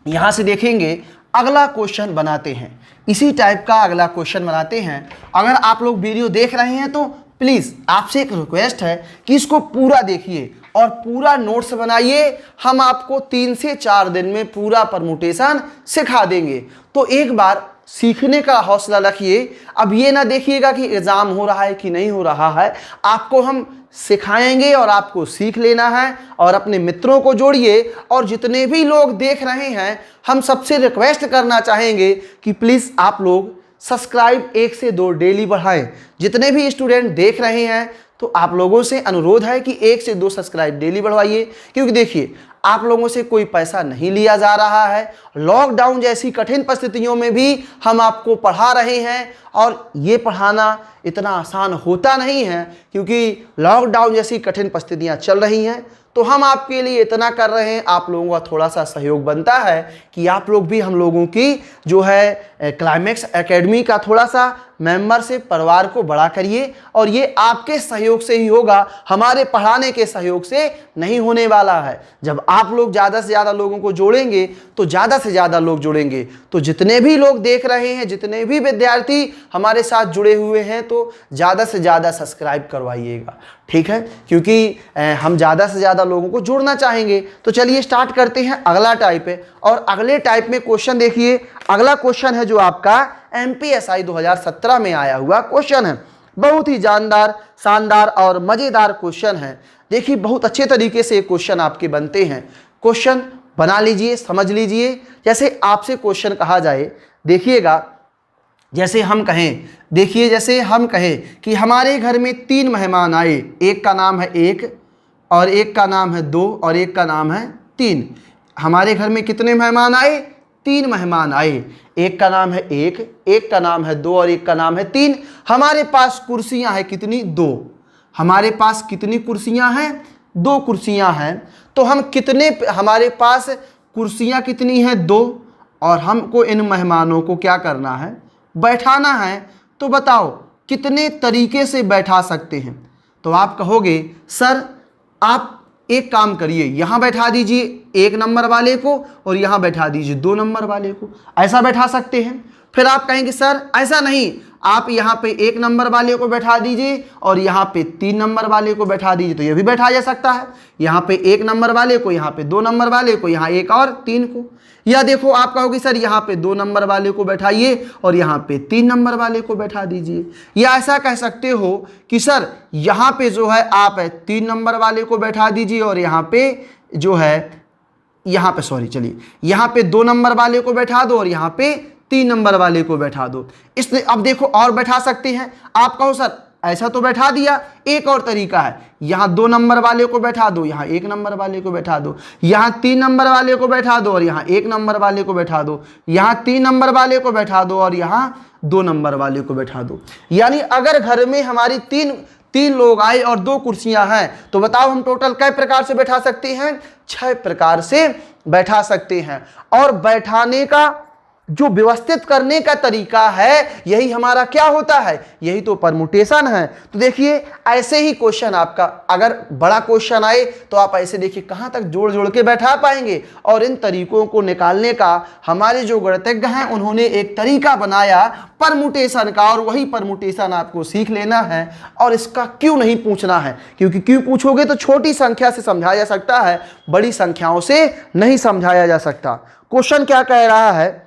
यहाँ से देखेंगे, अगला क्वेश्चन बनाते हैं। इसी टाइप का अगला क्वेश्चन बनाते हैं। अगर आप लोग वीडियो देख रहे हैं तो प्लीज़ आपसे एक रिक्वेस्ट है कि इसको पूरा देखिए और पूरा नोट्स बनाइए। हम आपको 3 से 4 दिन में पूरा परमुटेशन सिखा देंगे। तो एक बार सीखने का हौसला रखिए। अब ये ना देखिएगा कि एग्जाम हो रहा है कि नहीं हो रहा है, आपको हम सिखाएंगे और आपको सीख लेना है। और अपने मित्रों को जोड़िए और जितने भी लोग देख रहे हैं हम सबसे रिक्वेस्ट करना चाहेंगे कि प्लीज़ आप लोग सब्सक्राइब 1 से 2 डेली बढ़ाएं। जितने भी स्टूडेंट देख रहे हैं तो आप लोगों से अनुरोध है कि 1 से 2 सब्सक्राइब डेली बढ़वाइए। क्योंकि देखिए आप लोगों से कोई पैसा नहीं लिया जा रहा है। लॉकडाउन जैसी कठिन परिस्थितियों में भी हम आपको पढ़ा रहे हैं और ये पढ़ाना इतना आसान होता नहीं है क्योंकि लॉकडाउन जैसी कठिन परिस्थितियां चल रही हैं। तो हम आपके लिए इतना कर रहे हैं, आप लोगों का थोड़ा सा सहयोग बनता है कि आप लोग भी हम लोगों की जो है क्लाइमेक्स एकेडमी का थोड़ा सा मेंबरशिप परिवार को बड़ा करिए। और ये आपके सहयोग से ही होगा, हमारे पढ़ाने के सहयोग से नहीं होने वाला है। जब आप लोग ज़्यादा से ज़्यादा लोगों को जोड़ेंगे तो ज़्यादा से ज़्यादा लोग जुड़ेंगे। तो जितने भी लोग देख रहे हैं, जितने भी विद्यार्थी हमारे साथ जुड़े हुए हैं, तो ज़्यादा से ज़्यादा सब्सक्राइब करवाइएगा, ठीक है, क्योंकि हम ज़्यादा से ज़्यादा लोगों को जोड़ना चाहेंगे। तो चलिए स्टार्ट करते हैं। अगला टाइप है और अगले टाइप में क्वेश्चन देखिए। अगला क्वेश्चन है जो आपका MPSI 2017 में आया हुआ क्वेश्चन है। बहुत ही जानदार, शानदार और मज़ेदार क्वेश्चन है। देखिए बहुत अच्छे तरीके से क्वेश्चन आपके बनते हैं। क्वेश्चन बना लीजिए, समझ लीजिए। जैसे आपसे क्वेश्चन कहा जाए, देखिएगा, जैसे हम कहें, देखिए जैसे हम कहें कि हमारे घर में 3 मेहमान आए, एक का नाम है 1 और एक का नाम है 2 और एक का नाम है 3। हमारे घर में कितने मेहमान आए, 3 मेहमान आए। एक का नाम है 1, एक का नाम है 2 और एक का नाम है 3। हमारे पास कुर्सियां हैं कितनी, 2। हमारे पास कितनी कुर्सियां हैं, 2 कुर्सियां हैं। तो हम कितने, हमारे पास कुर्सियां कितनी हैं, 2, और हमको इन मेहमानों को क्या करना है, बैठाना है। तो बताओ कितने तरीके से बैठा सकते हैं। तो आप कहोगे सर आप एक काम करिए, यहाँ बैठा दीजिए 1 नंबर वाले को और यहाँ बैठा दीजिए 2 नंबर वाले को, ऐसा बैठा सकते हैं। फिर आप कहेंगे सर ऐसा नहीं, आप यहाँ पे 1 नंबर वाले को बैठा दीजिए और यहाँ पे 3 नंबर वाले को बैठा दीजिए, तो ये भी बैठा जा सकता है। यहाँ पे 1 नंबर वाले को, यहाँ पे 2 नंबर वाले को, यहाँ 1 और 3 को। या देखो आप कहोगे सर यहाँ पे 2 नंबर वाले को बैठाइए और यहाँ पे 3 नंबर वाले को बैठा दीजिए। या ऐसा कह सकते हो कि सर यहाँ पे जो है आप 3 नंबर वाले को बैठा दीजिए और यहाँ पे जो है, यहाँ पे सॉरी चलिए, यहाँ पे 2 नंबर वाले को बैठा दो और यहाँ पे 3 नंबर वाले को बैठा दो। इसलिए अब देखो और बैठा सकते हैं। आप कहो सर ऐसा तो बैठा दिया, एक और तरीका है, यहाँ 2 नंबर वाले को बैठा दो, यहाँ 1 नंबर वाले को बैठा दो, यहाँ 3 नंबर वाले को बैठा दो और यहाँ 1 नंबर वाले को बैठा दो, यहाँ 3 नंबर वाले को बैठा दो और यहाँ 2 नंबर वाले को बैठा दो। यानी अगर घर में हमारी 3 लोग आए और 2 कुर्सियां हैं, तो बताओ हम टोटल कै प्रकार से बैठा सकते हैं? 6 प्रकार से बैठा सकते हैं। और बैठाने का जो व्यवस्थित करने का तरीका है, यही हमारा क्या होता है? यही तो परमुटेशन है। तो देखिए ऐसे ही क्वेश्चन आपका अगर बड़ा क्वेश्चन आए तो आप ऐसे देखिए कहां तक जोड़ जोड़ के बैठा पाएंगे। और इन तरीकों को निकालने का हमारे जो गणितज्ञ हैं उन्होंने एक तरीका बनाया परमुटेशन का, और वही परमुटेशन आपको सीख लेना है। और इसका क्यों नहीं पूछना है, क्योंकि क्यों पूछोगे तो छोटी संख्या से समझाया जा सकता है, बड़ी संख्याओं से नहीं समझाया जा सकता। क्वेश्चन क्या कह रहा है?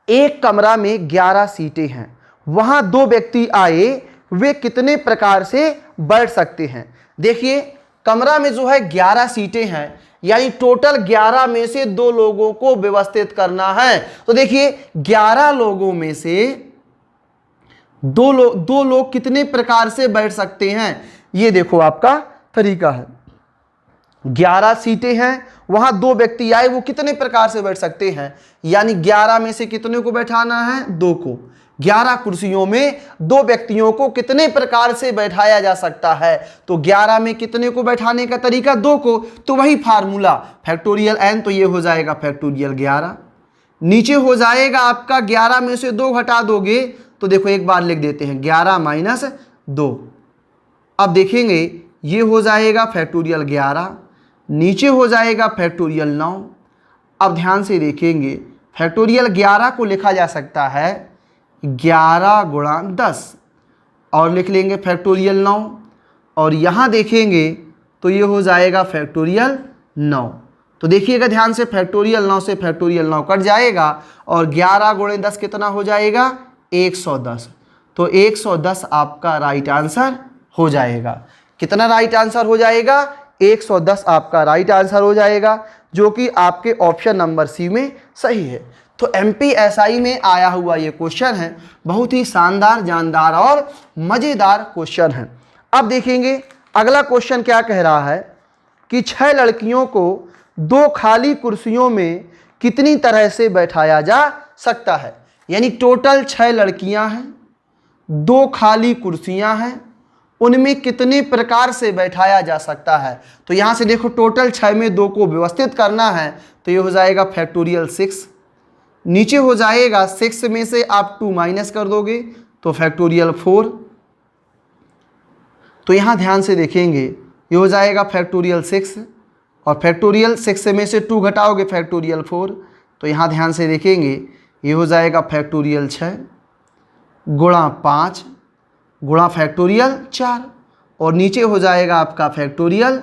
एक कमरा में 11 सीटें हैं, वहां 2 व्यक्ति आए, वे कितने प्रकार से बैठ सकते हैं? देखिए कमरा में जो है 11 सीटें हैं, यानी टोटल 11 में से 2 लोगों को व्यवस्थित करना है। तो देखिए 11 लोगों में से 2 लोग कितने प्रकार से बैठ सकते हैं, ये देखो आपका तरीका है। 11 सीटें हैं, वहां 2 व्यक्ति आए, वो कितने प्रकार से बैठ सकते हैं? यानी 11 में से कितने को बैठाना है? 2 को। 11 कुर्सियों में 2 व्यक्तियों को कितने प्रकार से बैठाया जा सकता है? तो 11 में कितने को बैठाने का तरीका? 2 को। तो वही फार्मूला फैक्टोरियल n, तो ये हो जाएगा फैक्टोरियल 11। नीचे हो जाएगा आपका 11 में से 2 घटा दोगे तो देखो एक बार लिख देते हैं 11 माइनस 2। अब देखेंगे ये हो जाएगा फैक्टोरियल 11, नीचे हो जाएगा फैक्टोरियल 9। अब ध्यान से देखेंगे फैक्टोरियल 11 को लिखा जा सकता है 11 गुणा 10, और लिख लेंगे फैक्टोरियल 9, और यहाँ देखेंगे तो ये हो जाएगा फैक्टोरियल 9। तो देखिएगा ध्यान से फैक्टोरियल 9 से फैक्टोरियल 9 कट जाएगा, और 11 गुणे 10 कितना हो जाएगा? 110। तो 110 आपका राइट आंसर हो जाएगा। कितना राइट आंसर हो जाएगा? 110 आपका राइट आंसर हो जाएगा, जो कि आपके ऑप्शन नंबर सी में सही है। तो MPSI में आया हुआ ये क्वेश्चन है, बहुत ही शानदार, जानदार और मज़ेदार क्वेश्चन है। अब देखेंगे अगला क्वेश्चन क्या कह रहा है कि 6 लड़कियों को 2 खाली कुर्सियों में कितनी तरह से बैठाया जा सकता है? यानी टोटल 6 लड़कियां हैं, 2 खाली कुर्सियां हैं, उनमें कितने प्रकार से बैठाया जा सकता है? तो यहाँ से देखो टोटल 6 में 2 को व्यवस्थित करना है, तो ये हो जाएगा फैक्टोरियल 6। नीचे हो जाएगा 6 में से आप 2 माइनस कर दोगे तो फैक्टोरियल 4। तो यहाँ ध्यान से देखेंगे ये हो जाएगा फैक्टोरियल 6, और फैक्टोरियल 6 में से 2 घटाओगे फैक्टोरियल 4। तो यहाँ ध्यान से देखेंगे ये हो जाएगा फैक्टोरियल 6 गुणा 5 गुणा फैक्टोरियल 4, और नीचे हो जाएगा आपका फैक्टोरियल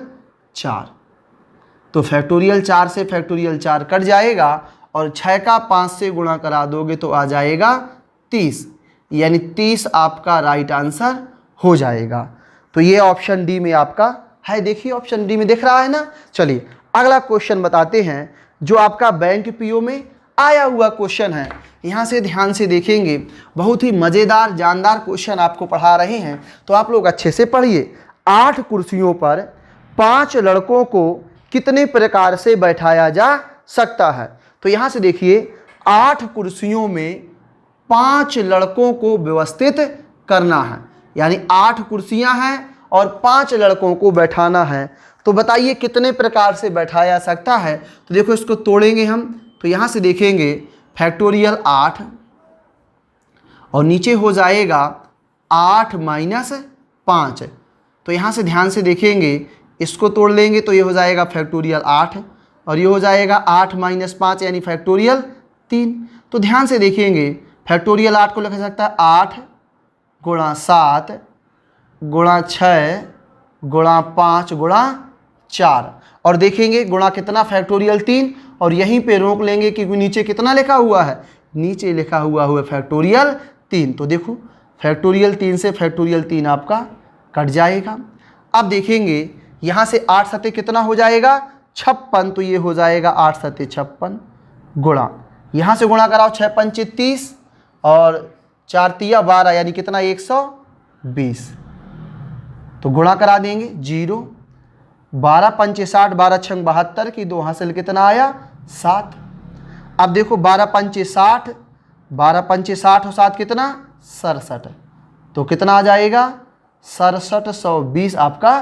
4। तो फैक्टोरियल 4 से फैक्टोरियल 4 कट जाएगा, और 6 का 5 से गुणा करा दोगे तो आ जाएगा 30, यानी 30 आपका राइट आंसर हो जाएगा। तो ये ऑप्शन डी में आपका है। देखिए ऑप्शन डी में दिख रहा है ना। चलिए अगला क्वेश्चन बताते हैं, जो आपका बैंक पीओ में आया हुआ क्वेश्चन है। यहाँ से ध्यान से देखेंगे, बहुत ही मज़ेदार, जानदार क्वेश्चन आपको पढ़ा रहे हैं, तो आप लोग अच्छे से पढ़िए। 8 कुर्सियों पर 5 लड़कों को कितने प्रकार से बैठाया जा सकता है? तो यहाँ से देखिए 8 कुर्सियों में 5 लड़कों को व्यवस्थित करना है, यानी 8 कुर्सियाँ हैं और 5 लड़कों को बैठाना है। तो बताइए कितने प्रकार से बैठाया जा सकता है? तो देखो इसको तोड़ेंगे हम, तो यहाँ से देखेंगे फैक्टोरियल 8, और नीचे हो जाएगा 8 माइनस 5। तो यहाँ से ध्यान से देखेंगे इसको तोड़ लेंगे तो ये हो जाएगा फैक्टोरियल 8, और ये हो जाएगा 8 माइनस 5 यानी फैक्टोरियल 3। तो ध्यान से देखेंगे फैक्टोरियल 8 को लिखा जा सकता है 8 गुणा 7 गुणा 6 गुणा 5 गुणा 4, और देखेंगे गुणा कितना? फैक्टोरियल 3, और यहीं पे रोक लेंगे क्योंकि नीचे कितना लिखा हुआ है? नीचे लिखा हुआ फैक्टोरियल 3। तो देखो फैक्टोरियल 3 से फैक्टोरियल 3 आपका कट जाएगा। अब देखेंगे यहाँ से 8 सते कितना हो जाएगा? 56। तो ये हो जाएगा 8 सते 56 गुणा, यहाँ से गुणा कराओ 6 पंचे 30 और 4 तिया 12, यानी कितना? 120। तो गुणा करा देंगे 0, 12 पंचे 60, 12 छंग 72 की 2 हासिल कितना आया? 7। अब देखो 12 पंचे 60, 12 पंचे 60 और 7 कितना? 67। तो कितना आ जाएगा? 6720 आपका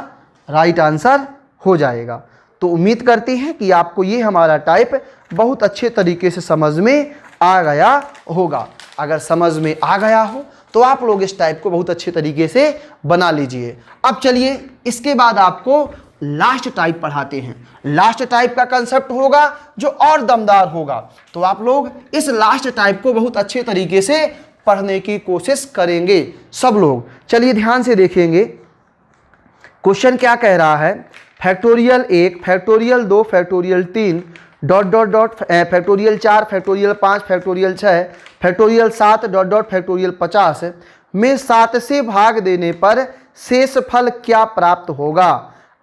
राइट आंसर हो जाएगा। तो उम्मीद करते हैं कि आपको ये हमारा टाइप बहुत अच्छे तरीके से समझ में आ गया होगा। अगर समझ में आ गया हो तो आप लोग इस टाइप को बहुत अच्छे तरीके से बना लीजिए। अब चलिए इसके बाद आपको लास्ट टाइप पढ़ाते हैं। लास्ट टाइप का कंसेप्ट होगा जो और दमदार होगा। तो आप लोग इस लास्ट टाइप को बहुत अच्छे तरीके से पढ़ने की कोशिश करेंगे सब लोग। चलिए ध्यान से देखेंगे क्वेश्चन क्या कह रहा है। Factorial 1, factorial 2, factorial 3, dot dot dot, factorial 4, factorial 5, factorial 6, factorial 7, dot dot, factorial 50 में 7 से भाग देने पर शेष फल क्या प्राप्त होगा।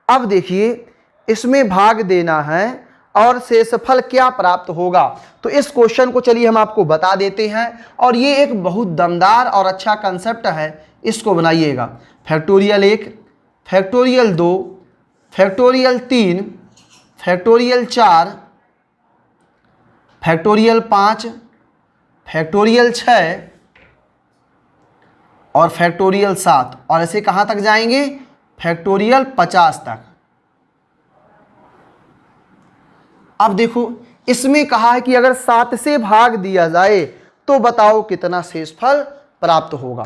अब देखिए इसमें भाग देना है और शेषफल क्या प्राप्त होगा। तो इस क्वेश्चन को चलिए हम आपको बता देते हैं और ये एक बहुत दमदार और अच्छा कंसेप्ट है, इसको बनाइएगा। Factorial 1, factorial 2, factorial 3, factorial 4, factorial 5, factorial 6 और फैक्टोरियल 7 और ऐसे कहाँ तक जाएंगे, फैक्टोरियल 50 तक। अब देखो इसमें कहा है कि अगर 7 से भाग दिया जाए तो बताओ कितना शेषफल प्राप्त होगा।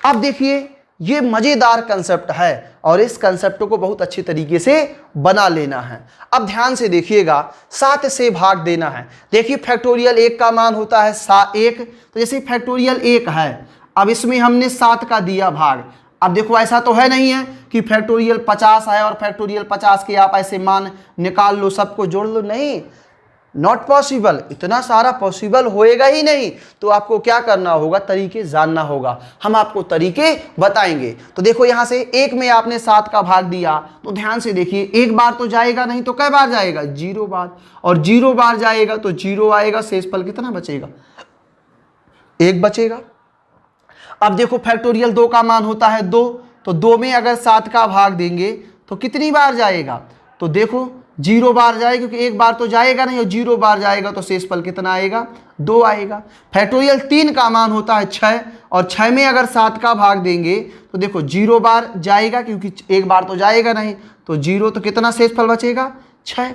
अब देखिए ये मजेदार कंसेप्ट है और इस कंसेप्ट को बहुत अच्छी तरीके से बना लेना है। अब ध्यान से देखिएगा 7 से भाग देना है। देखिए फैक्टोरियल 1 का मान होता है 1, तो जैसे फैक्टोरियल 1 है, अब इसमें हमने 7 का दिया भाग। अब देखो ऐसा तो है नहीं है कि फैक्टोरियल 50 है और फैक्टोरियल 50 के आप ऐसे मान निकाल लो, सबको जोड़ लो, नहीं, नॉट पॉसिबल। इतना सारा पॉसिबल होएगा ही नहीं। तो आपको क्या करना होगा, तरीके जानना होगा। हम आपको तरीके बताएंगे। तो देखो यहाँ से 1 में आपने 7 का भाग दिया तो ध्यान से देखिए, एक बार तो जाएगा नहीं तो कै बार जाएगा, 0 बार, और 0 बार जाएगा तो 0 आएगा, शेषफल कितना बचेगा, 1 बचेगा। अब देखो फैक्टोरियल 2 का मान होता है 2, तो 2 में अगर 7 का भाग देंगे तो कितनी बार जाएगा, तो देखो 0 बार जाएगा, क्योंकि एक बार तो जाएगा नहीं और 0 बार जाएगा तो शेषफल कितना आएगा, 2 आएगा। फैक्टोरियल 3 का मान होता है 6 और 6 में अगर 7 का भाग देंगे तो देखो 0 बार जाएगा, क्योंकि एक बार तो जाएगा नहीं, तो 0, तो कितना शेषफल बचेगा, 6।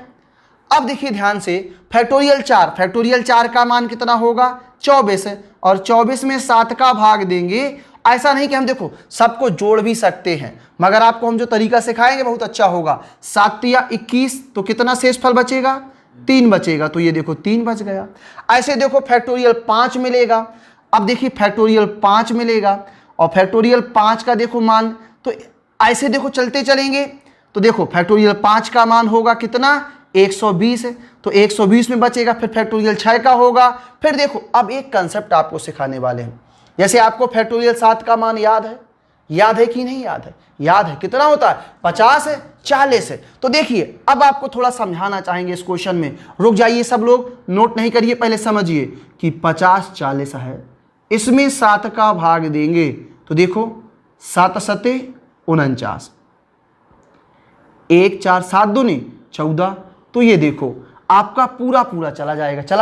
अब देखिए ध्यान से फैक्टोरियल 4, फैक्टोरियल 4 का मान कितना होगा, 24, और 24 में 7 का भाग देंगे। ऐसा नहीं कि हम देखो सबको जोड़ भी सकते हैं, मगर आपको हम जो तरीका सिखाएंगे बहुत अच्छा होगा। 7 या 21, तो कितना शेषफल बचेगा, 3 बचेगा, तो ये देखो 3 बच गया। ऐसे देखो फैक्टोरियल 5 मिलेगा। अब देखिए फैक्टोरियल 5 मिलेगा और फैक्टोरियल 5 का देखो मान, तो ऐसे देखो चलते चलेंगे। तो देखो फैक्टोरियल 5 का मान होगा कितना, 120 है, तो 120 में बचेगा। फिर फैक्टोरियल 6 का होगा। फिर देखो अब एक कंसेप्ट आपको सिखाने वाले हैं। जैसे आपको फैक्टोरियल 7 का मान याद है कि नहीं याद है, याद है, कितना होता है, 50 है, 40 है। तो देखिए अब आपको थोड़ा समझाना चाहेंगे इस क्वेश्चन में। रुक जाइए सब लोग, नोट नहीं करिए, पहले समझिए कि 50 40 है, इसमें 7 का भाग देंगे तो देखो 7 7 49, 1 4 7 दूनी 14, तो ये देखो आपका पूरा पूरा चला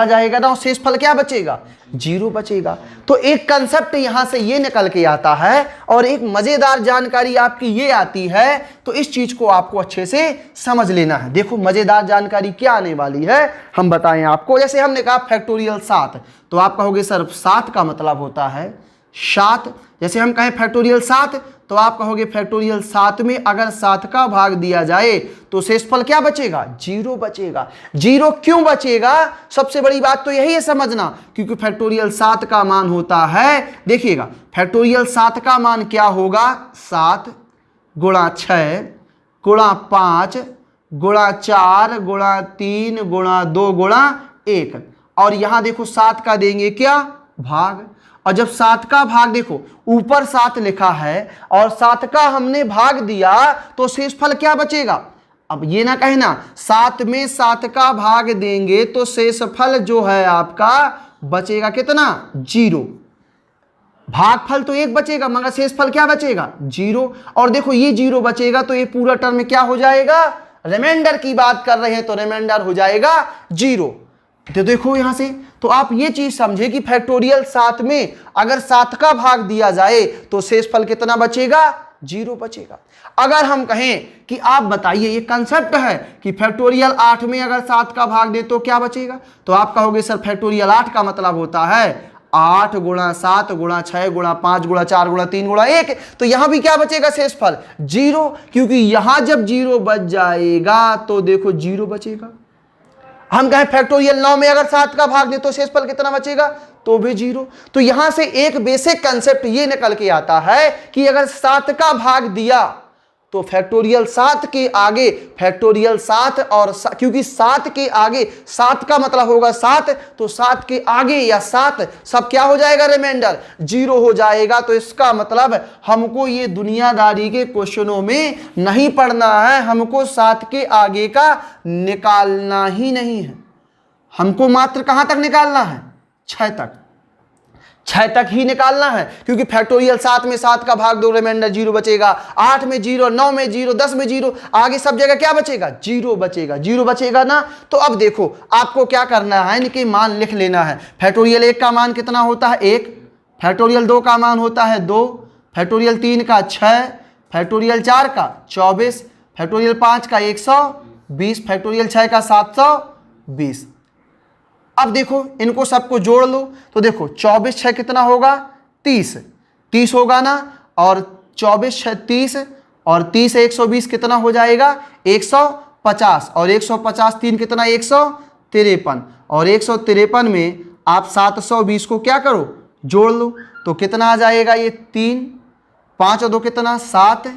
जाएगा ना, और शेषफल क्या बचेगा, 0 बचेगा। तो एक कंसेप्ट यहां से ये निकल के आता है और एक मजेदार जानकारी आपकी ये आती है। तो इस चीज को आपको अच्छे से समझ लेना है। देखो मजेदार जानकारी क्या आने वाली है हम बताएं आपको। जैसे हमने कहा फैक्टोरियल 7, तो आप कहोगे सर 7 का मतलब होता है 7। जैसे हम कहें फैक्टोरियल 7, तो आप कहोगे फैक्टोरियल 7 में अगर 7 का भाग दिया जाए तो शेषफल क्या बचेगा, 0 बचेगा। 0 क्यों बचेगा, सबसे बड़ी बात तो यही है समझना, क्योंकि फैक्टोरियल 7 का मान होता है, देखिएगा फैक्टोरियल 7 का मान क्या होगा, 7 गुणा 6 गुणा 5 गुणा 4 गुणा 3 गुणा 2 गुणा 1, और यहां देखो 7 का देंगे क्या, भाग। और जब 7 का भाग देखो ऊपर 7 लिखा है और 7 का हमने भाग दिया तो शेषफल क्या बचेगा। अब ये ना कहना 7 में 7 का भाग देंगे तो शेषफल जो है आपका बचेगा कितना, 0। भागफल तो 1 बचेगा मगर शेषफल क्या बचेगा, 0। और देखो ये 0 बचेगा तो ये पूरा टर्म क्या हो जाएगा, रिमाइंडर की बात कर रहे हैं तो रिमाइंडर हो जाएगा 0। तो देखो यहां से तो आप ये चीज समझे कि फैक्टोरियल 7 में अगर 7 का भाग दिया जाए तो शेषफल कितना बचेगा, जीरो बचेगा। अगर हम कहें कि आप बताइए, ये कंसेप्ट है कि फैक्टोरियल 8 में अगर 7 का भाग दे तो क्या बचेगा, तो आप कहोगे सर फैक्टोरियल 8 का मतलब होता है 8 गुणा 7 गुणा 6 गुणा 5 गुणा 4 गुणा 3 गुणा 1। तो यहां भी क्या बचेगा शेषफल, जीरो, क्योंकि यहां जब जीरो बच जाएगा तो देखो जीरो बचेगा। हम कहें फैक्टोरियल 9 में अगर 7 का भाग दे तो शेषफल कितना बचेगा, तो भी जीरो। तो यहां से एक बेसिक कंसेप्ट ये निकल के आता है कि अगर 7 का भाग दिया तो फैक्टोरियल 7 के आगे फैक्टोरियल 7 और क्योंकि 7 के आगे 7 का मतलब होगा 7, तो 7 के आगे या 7 सब क्या हो जाएगा, रिमाइंडर जीरो हो जाएगा। तो इसका मतलब हमको ये दुनियादारी के क्वेश्चनों में नहीं पढ़ना है, हमको 7 के आगे का निकालना ही नहीं है, हमको मात्र कहां तक निकालना है, 6 तक, 6 तक ही निकालना है। क्योंकि फैक्टोरियल 7 में 7 का भाग दो, रिमाइंडर जीरो बचेगा, 8 में जीरो, 9 में जीरो, 10 में जीरो, आगे सब जगह क्या बचेगा, जीरो बचेगा। जीरो बचेगा ना, तो अब देखो आपको क्या करना है, इनके मान लिख लेना है। फैक्टोरियल 1 का मान कितना होता है 1, फैक्टोरियल 2 का मान होता है 2, फैक्टोरियल 3 का 6, फैक्टोरियल 4 का 24, फैक्टोरियल 5 का 120, फैक्टोरियल 6 का 720। अब देखो इनको सबको जोड़ लो, तो देखो 24 6 कितना होगा, 30, 30 होगा ना, और 24 6 30, और 30 120 कितना हो जाएगा 150, और 150 3 कितना 153, और 153 में आप 720 को क्या करो, जोड़ लो, तो कितना आ जाएगा, ये 3, 5 और 2 कितना 7,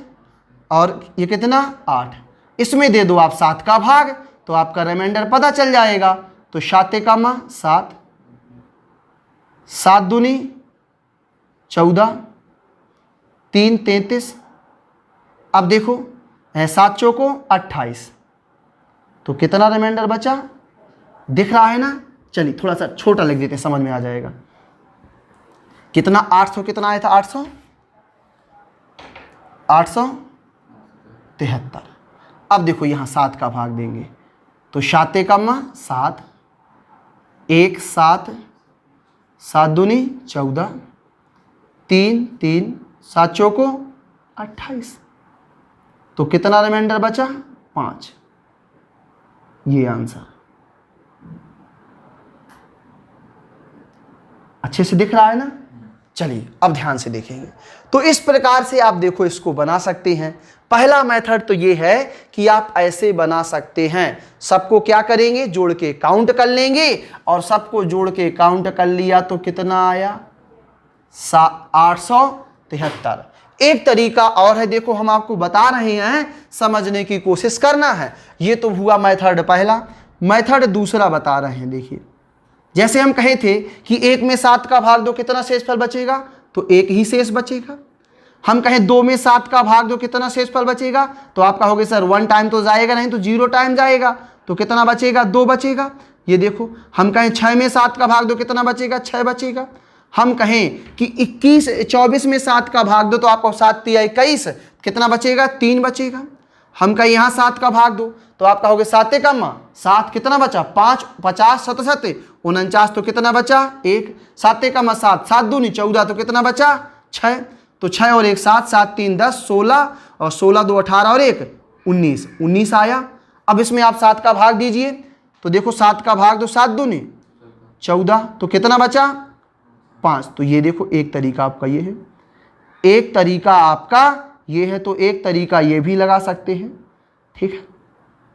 और ये कितना 8। इसमें दे दो आप 7 का भाग, तो आपका रिमाइंडर पता चल जाएगा। तो 7 का मा 7, 7 दूनी 14, 3 33। अब देखो 7 चौको 28, तो कितना रिमाइंडर बचा, दिख रहा है ना। चलिए थोड़ा सा छोटा लिख देते हैं, समझ में आ जाएगा। कितना 800 कितना आया था, 873। अब देखो यहां 7 का भाग देंगे, तो 7 का मा 7, 1 7, 7 दूनी 14, 3 3, 7 चौको 28, तो कितना रिमाइंडर बचा 5। ये आंसर अच्छे से दिख रहा है ना। चलिए अब ध्यान से देखेंगे। तो इस प्रकार से आप देखो इसको बना सकते हैं। पहला मेथड तो ये है कि आप ऐसे बना सकते हैं, सबको क्या करेंगे, जोड़ के काउंट कर लेंगे, और सबको जोड़ के काउंट कर लिया तो कितना आया 873। एक तरीका और है, देखो हम आपको बता रहे हैं, समझने की कोशिश करना है। ये तो हुआ मेथड पहला। मेथड दूसरा बता रहे हैं, देखिए जैसे हम कहे थे कि 1 में 7 का भाग दो कितना शेषफल बचेगा, तो 1 ही शेष बचेगा। हम कहें 2 में 7 का भाग दो कितना शेषफल बचेगा, तो आप कहोगे सर 1 टाइम तो जाएगा नहीं, तो 0 टाइम जाएगा, तो कितना बचेगा 2 बचेगा। ये देखो हम कहें 6 में 7 का भाग दो कितना बचेगा, 6 बचेगा। हम कहें कि 24 में 7 का भाग दो, तो आपको 7 तिया 21 कितना बचेगा, 3 बचेगा। हम कहें यहाँ 7 का भाग दो, तो आप कहोगे 7 का मा 7 कितना बचा 5, 50 7 7 49, तो कितना बचा 1। 7 का मा 7, 7 दूनी 14, तो कितना बचा 6, तो 6 और 1 7, 7 3 10 16, और 16 2 18 और 1 19, 19 आया। अब इसमें आप 7 का भाग दीजिए, तो देखो 7 का भाग दो, 7 दूनी 14, तो कितना बचा 5। तो ये देखो एक तरीका आपका ये है, एक तरीका आपका ये है, तो एक तरीका ये भी लगा सकते हैं। ठीक है,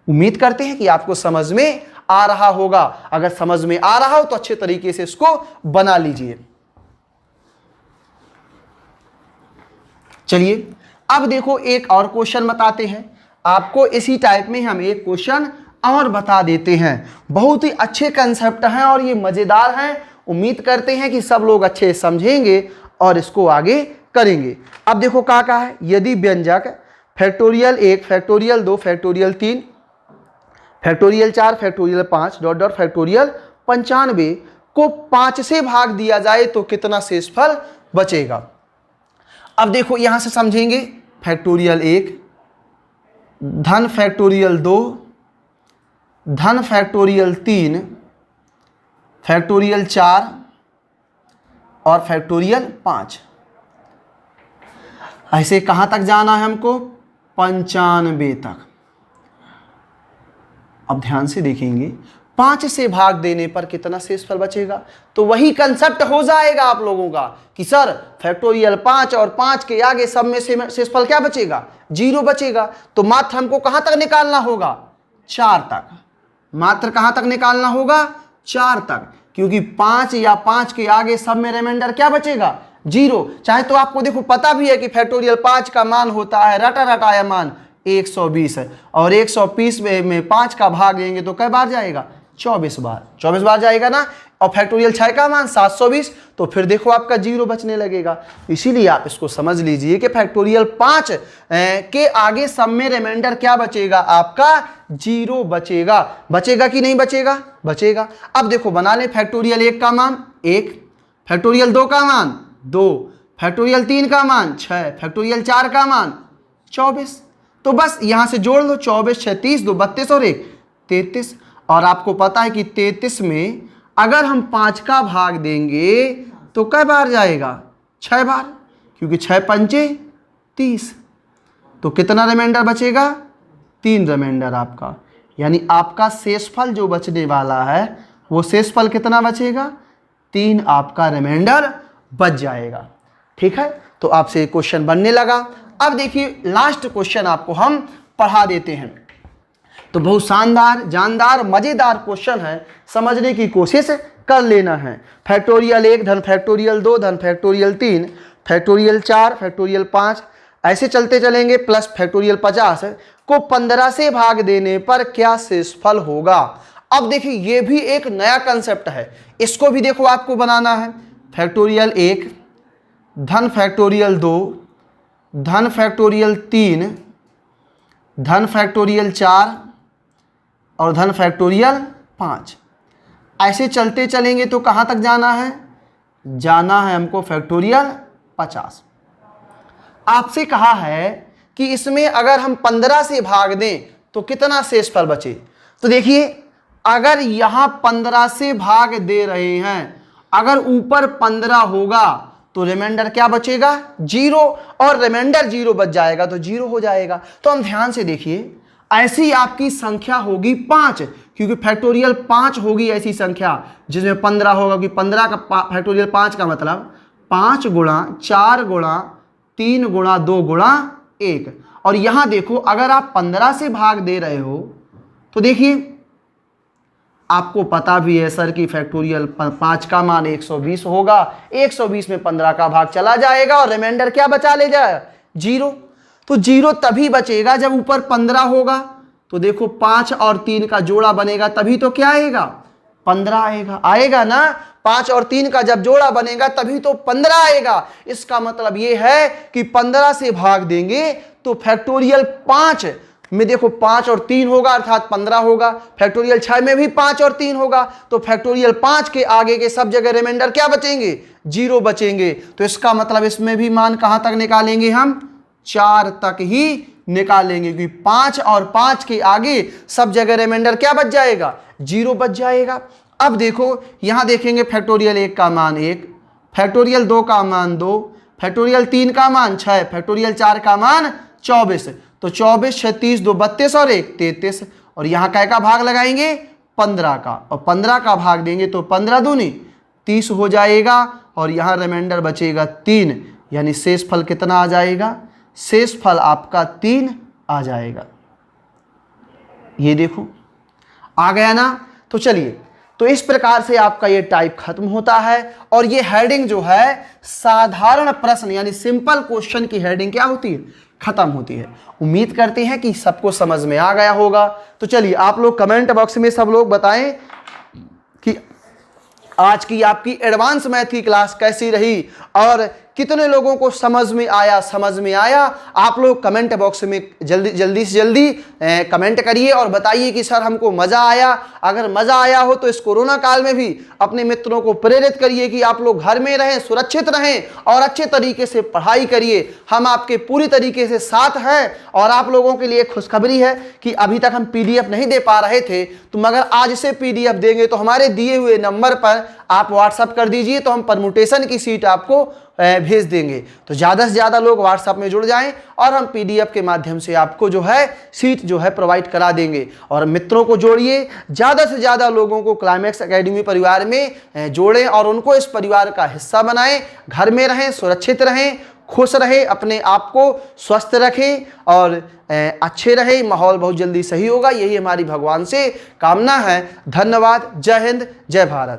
उम्मीद करते हैं कि आपको समझ में आ रहा होगा। अगर समझ में आ रहा हो तो अच्छे तरीके से इसको बना लीजिए। चलिए अब देखो एक और क्वेश्चन बताते हैं आपको। इसी टाइप में हम एक क्वेश्चन और बता देते हैं। बहुत ही अच्छे कंसेप्ट हैं और ये मजेदार हैं। उम्मीद करते हैं कि सब लोग अच्छे समझेंगे और इसको आगे करेंगे। अब देखो क्या है, यदि व्यंजक factorial 1 factorial 2 factorial 3 factorial 4 factorial 5 dot dot factorial 95 को 5 से भाग दिया जाए तो कितना शेषफल बचेगा। अब देखो यहां से समझेंगे, फैक्टोरियल 1 धन फैक्टोरियल 2 धन फैक्टोरियल 3 फैक्टोरियल 4 और फैक्टोरियल 5। ऐसे कहाँ तक जाना है हमको? 95 तक। अब ध्यान से देखेंगे 5 से भाग देने पर कितना शेषफल बचेगा, तो वही कंसेप्ट हो जाएगा आप लोगों का कि सर फैक्टोरियल 5 और 5 के आगे सब में से शेषफल क्या बचेगा? 0 बचेगा। तो मात्र हमको कहां तक निकालना होगा? 4 तक। मात्र कहां तक निकालना होगा? 4 तक, क्योंकि 5 या 5 के आगे सब में रिमाइंडर क्या बचेगा? 0। चाहे तो आपको देखो पता भी है कि फैक्टोरियल 5 का मान होता है रटा रटाया मान 120 है, और 120 में 5 का भाग देंगे तो कई बार जाएगा? 24 बार। 24 बार जाएगा ना। और फैक्टोरियल 6 का मान 720, तो फिर देखो आपका 0 बचने लगेगा। इसीलिए आप इसको समझ लीजिए कि फैक्टोरियल 5 के आगे सब में रिमाइंडर क्या बचेगा? आपका 0 बचेगा। बचेगा कि नहीं बचेगा? बचेगा। अब देखो बना ले फैक्टोरियल 1 का मान 1, फैक्टोरियल 2 का मान 2, फैक्टोरियल 3 का मान 6, फैक्टोरियल 4 का मान 24। तो बस यहां से जोड़ लो 24 6 30 2 32 और 1 33। और आपको पता है कि 33 में अगर हम 5 का भाग देंगे तो कई बार जाएगा? 6 बार, क्योंकि 6 पंचे 30। तो कितना रिमाइंडर बचेगा? 3 रिमाइंडर आपका। यानी आपका शेषफल जो बचने वाला है वो शेषफल कितना बचेगा? 3 आपका रिमाइंडर बच जाएगा। ठीक है, तो आपसे क्वेश्चन बनने लगा। अब देखिए लास्ट क्वेश्चन आपको हम पढ़ा देते हैं। तो बहुत शानदार, जानदार, मजेदार क्वेश्चन है, समझने की कोशिश कर लेना है। फैक्टोरियल 1 धन फैक्टोरियल 2 धन फैक्टोरियल 3 फैक्टोरियल 4 फैक्टोरियल 5 ऐसे चलते चलेंगे प्लस फैक्टोरियल 50 को 15 से भाग देने पर क्या शेषफल होगा। अब देखिए ये भी एक नया कंसेप्ट है, इसको भी देखो आपको बनाना है। फैक्टोरियल 1 धन फैक्टोरियल 2 धन फैक्टोरियल 3 धन फैक्टोरियल 4 और धन फैक्टोरियल 5 ऐसे चलते चलेंगे तो कहाँ तक जाना है? जाना है हमको फैक्टोरियल 50। आपसे कहा है कि इसमें अगर हम 15 से भाग दें तो कितना शेषफल बचे। तो देखिए अगर यहाँ 15 से भाग दे रहे हैं, अगर ऊपर 15 होगा तो रिमाइंडर क्या बचेगा? 0, और रिमाइंडर 0 बच जाएगा तो 0 हो जाएगा। तो हम ध्यान से देखिए, ऐसी आपकी संख्या होगी 5, क्योंकि फैक्टोरियल 5 होगी ऐसी संख्या जिसमें 15 होगा, कि 15 का फैक्टोरियल 5 का मतलब 5 गुणा 4 गुणा 3 गुणा 2 गुणा 1। और यहां देखो अगर आप 15 से भाग दे रहे हो तो देखिए आपको पता भी है सर कि फैक्टोरियल 5 का मान 120 होगा, 120 में 15 का भाग चला जाएगा और रिमाइंडर क्या बचा ले जाएगा? 0। तो 0 तभी बचेगा जब ऊपर 15 होगा। तो देखो 5 और 3 का जोड़ा बनेगा तभी तो क्या आएगा? 15 आएगा। आएगा ना? 5 और 3 का जब जोड़ा बनेगा तभी तो 15 आएगा। इसका मतलब ये है कि 15 से भाग देंगे तो फैक्टोरियल 5 में देखो 5 और 3 होगा अर्थात 15 होगा। फैक्टोरियल 6 में भी 5 और 3 होगा, तो फैक्टोरियल 5 के आगे के सब जगह रिमाइंडर क्या बचेंगे? 0 बचेंगे। तो इसका मतलब इसमें भी मान कहां तक निकालेंगे हम? 4 तक ही निकालेंगे, क्योंकि 5 और 5 के आगे सब जगह रिमाइंडर क्या बच जाएगा? 0 बच जाएगा। अब देखो यहां देखेंगे फैक्टोरियल 1 का मान 1, फैक्टोरियल 2 का मान 2, फैक्टोरियल 3 का मान 6, फैक्टोरियल 4 का मान 24। तो 24 6 30 2 32 और 1 33। और यहाँ कै का भाग लगाएंगे? 15 का, और 15 का भाग देंगे तो 15 दूनी 30 हो जाएगा, और यहाँ रिमाइंडर बचेगा 3। यानी शेषफल कितना आ जाएगा? शेषफल आपका 3 आ जाएगा। ये देखो आ गया ना। तो चलिए, तो इस प्रकार से आपका ये टाइप खत्म होता है। और ये हेडिंग जो है साधारण प्रश्न यानी सिंपल क्वेश्चन की हेडिंग क्या होती है? खत्म होती है। उम्मीद करते हैं कि सबको समझ में आ गया होगा। तो चलिए आप लोग कमेंट बॉक्स में सब लोग बताएं कि आज की आपकी एडवांस मैथ की क्लास कैसी रही और कितने लोगों को समझ में आया। आप लोग कमेंट बॉक्स में जल्दी से जल्दी कमेंट करिए और बताइए कि सर हमको मज़ा आया। अगर मज़ा आया हो तो इस कोरोना काल में भी अपने मित्रों को प्रेरित करिए कि आप लोग घर में रहें, सुरक्षित रहें और अच्छे तरीके से पढ़ाई करिए। हम आपके पूरी तरीके से साथ हैं। और आप लोगों के लिए खुशखबरी है कि अभी तक हम PDF नहीं दे पा रहे थे, तो मगर आज से PDF देंगे। तो हमारे दिए हुए नंबर पर आप व्हाट्सअप कर दीजिए तो हम परमुटेशन की सीट आपको भेज देंगे। तो ज़्यादा से ज़्यादा लोग व्हाट्सएप में जुड़ जाएं और हम पीडीएफ के माध्यम से आपको जो है सीट जो है प्रोवाइड करा देंगे। और मित्रों को जोड़िए, ज़्यादा से ज़्यादा लोगों को क्लाइमेक्स एकेडमी परिवार में जोड़ें और उनको इस परिवार का हिस्सा बनाएं। घर में रहें, सुरक्षित रहें, खुश रहें, अपने आप को स्वस्थ रखें और अच्छे रहें। माहौल बहुत जल्दी सही होगा, यही हमारी भगवान से कामना है। धन्यवाद। जय हिंद, जय भारत।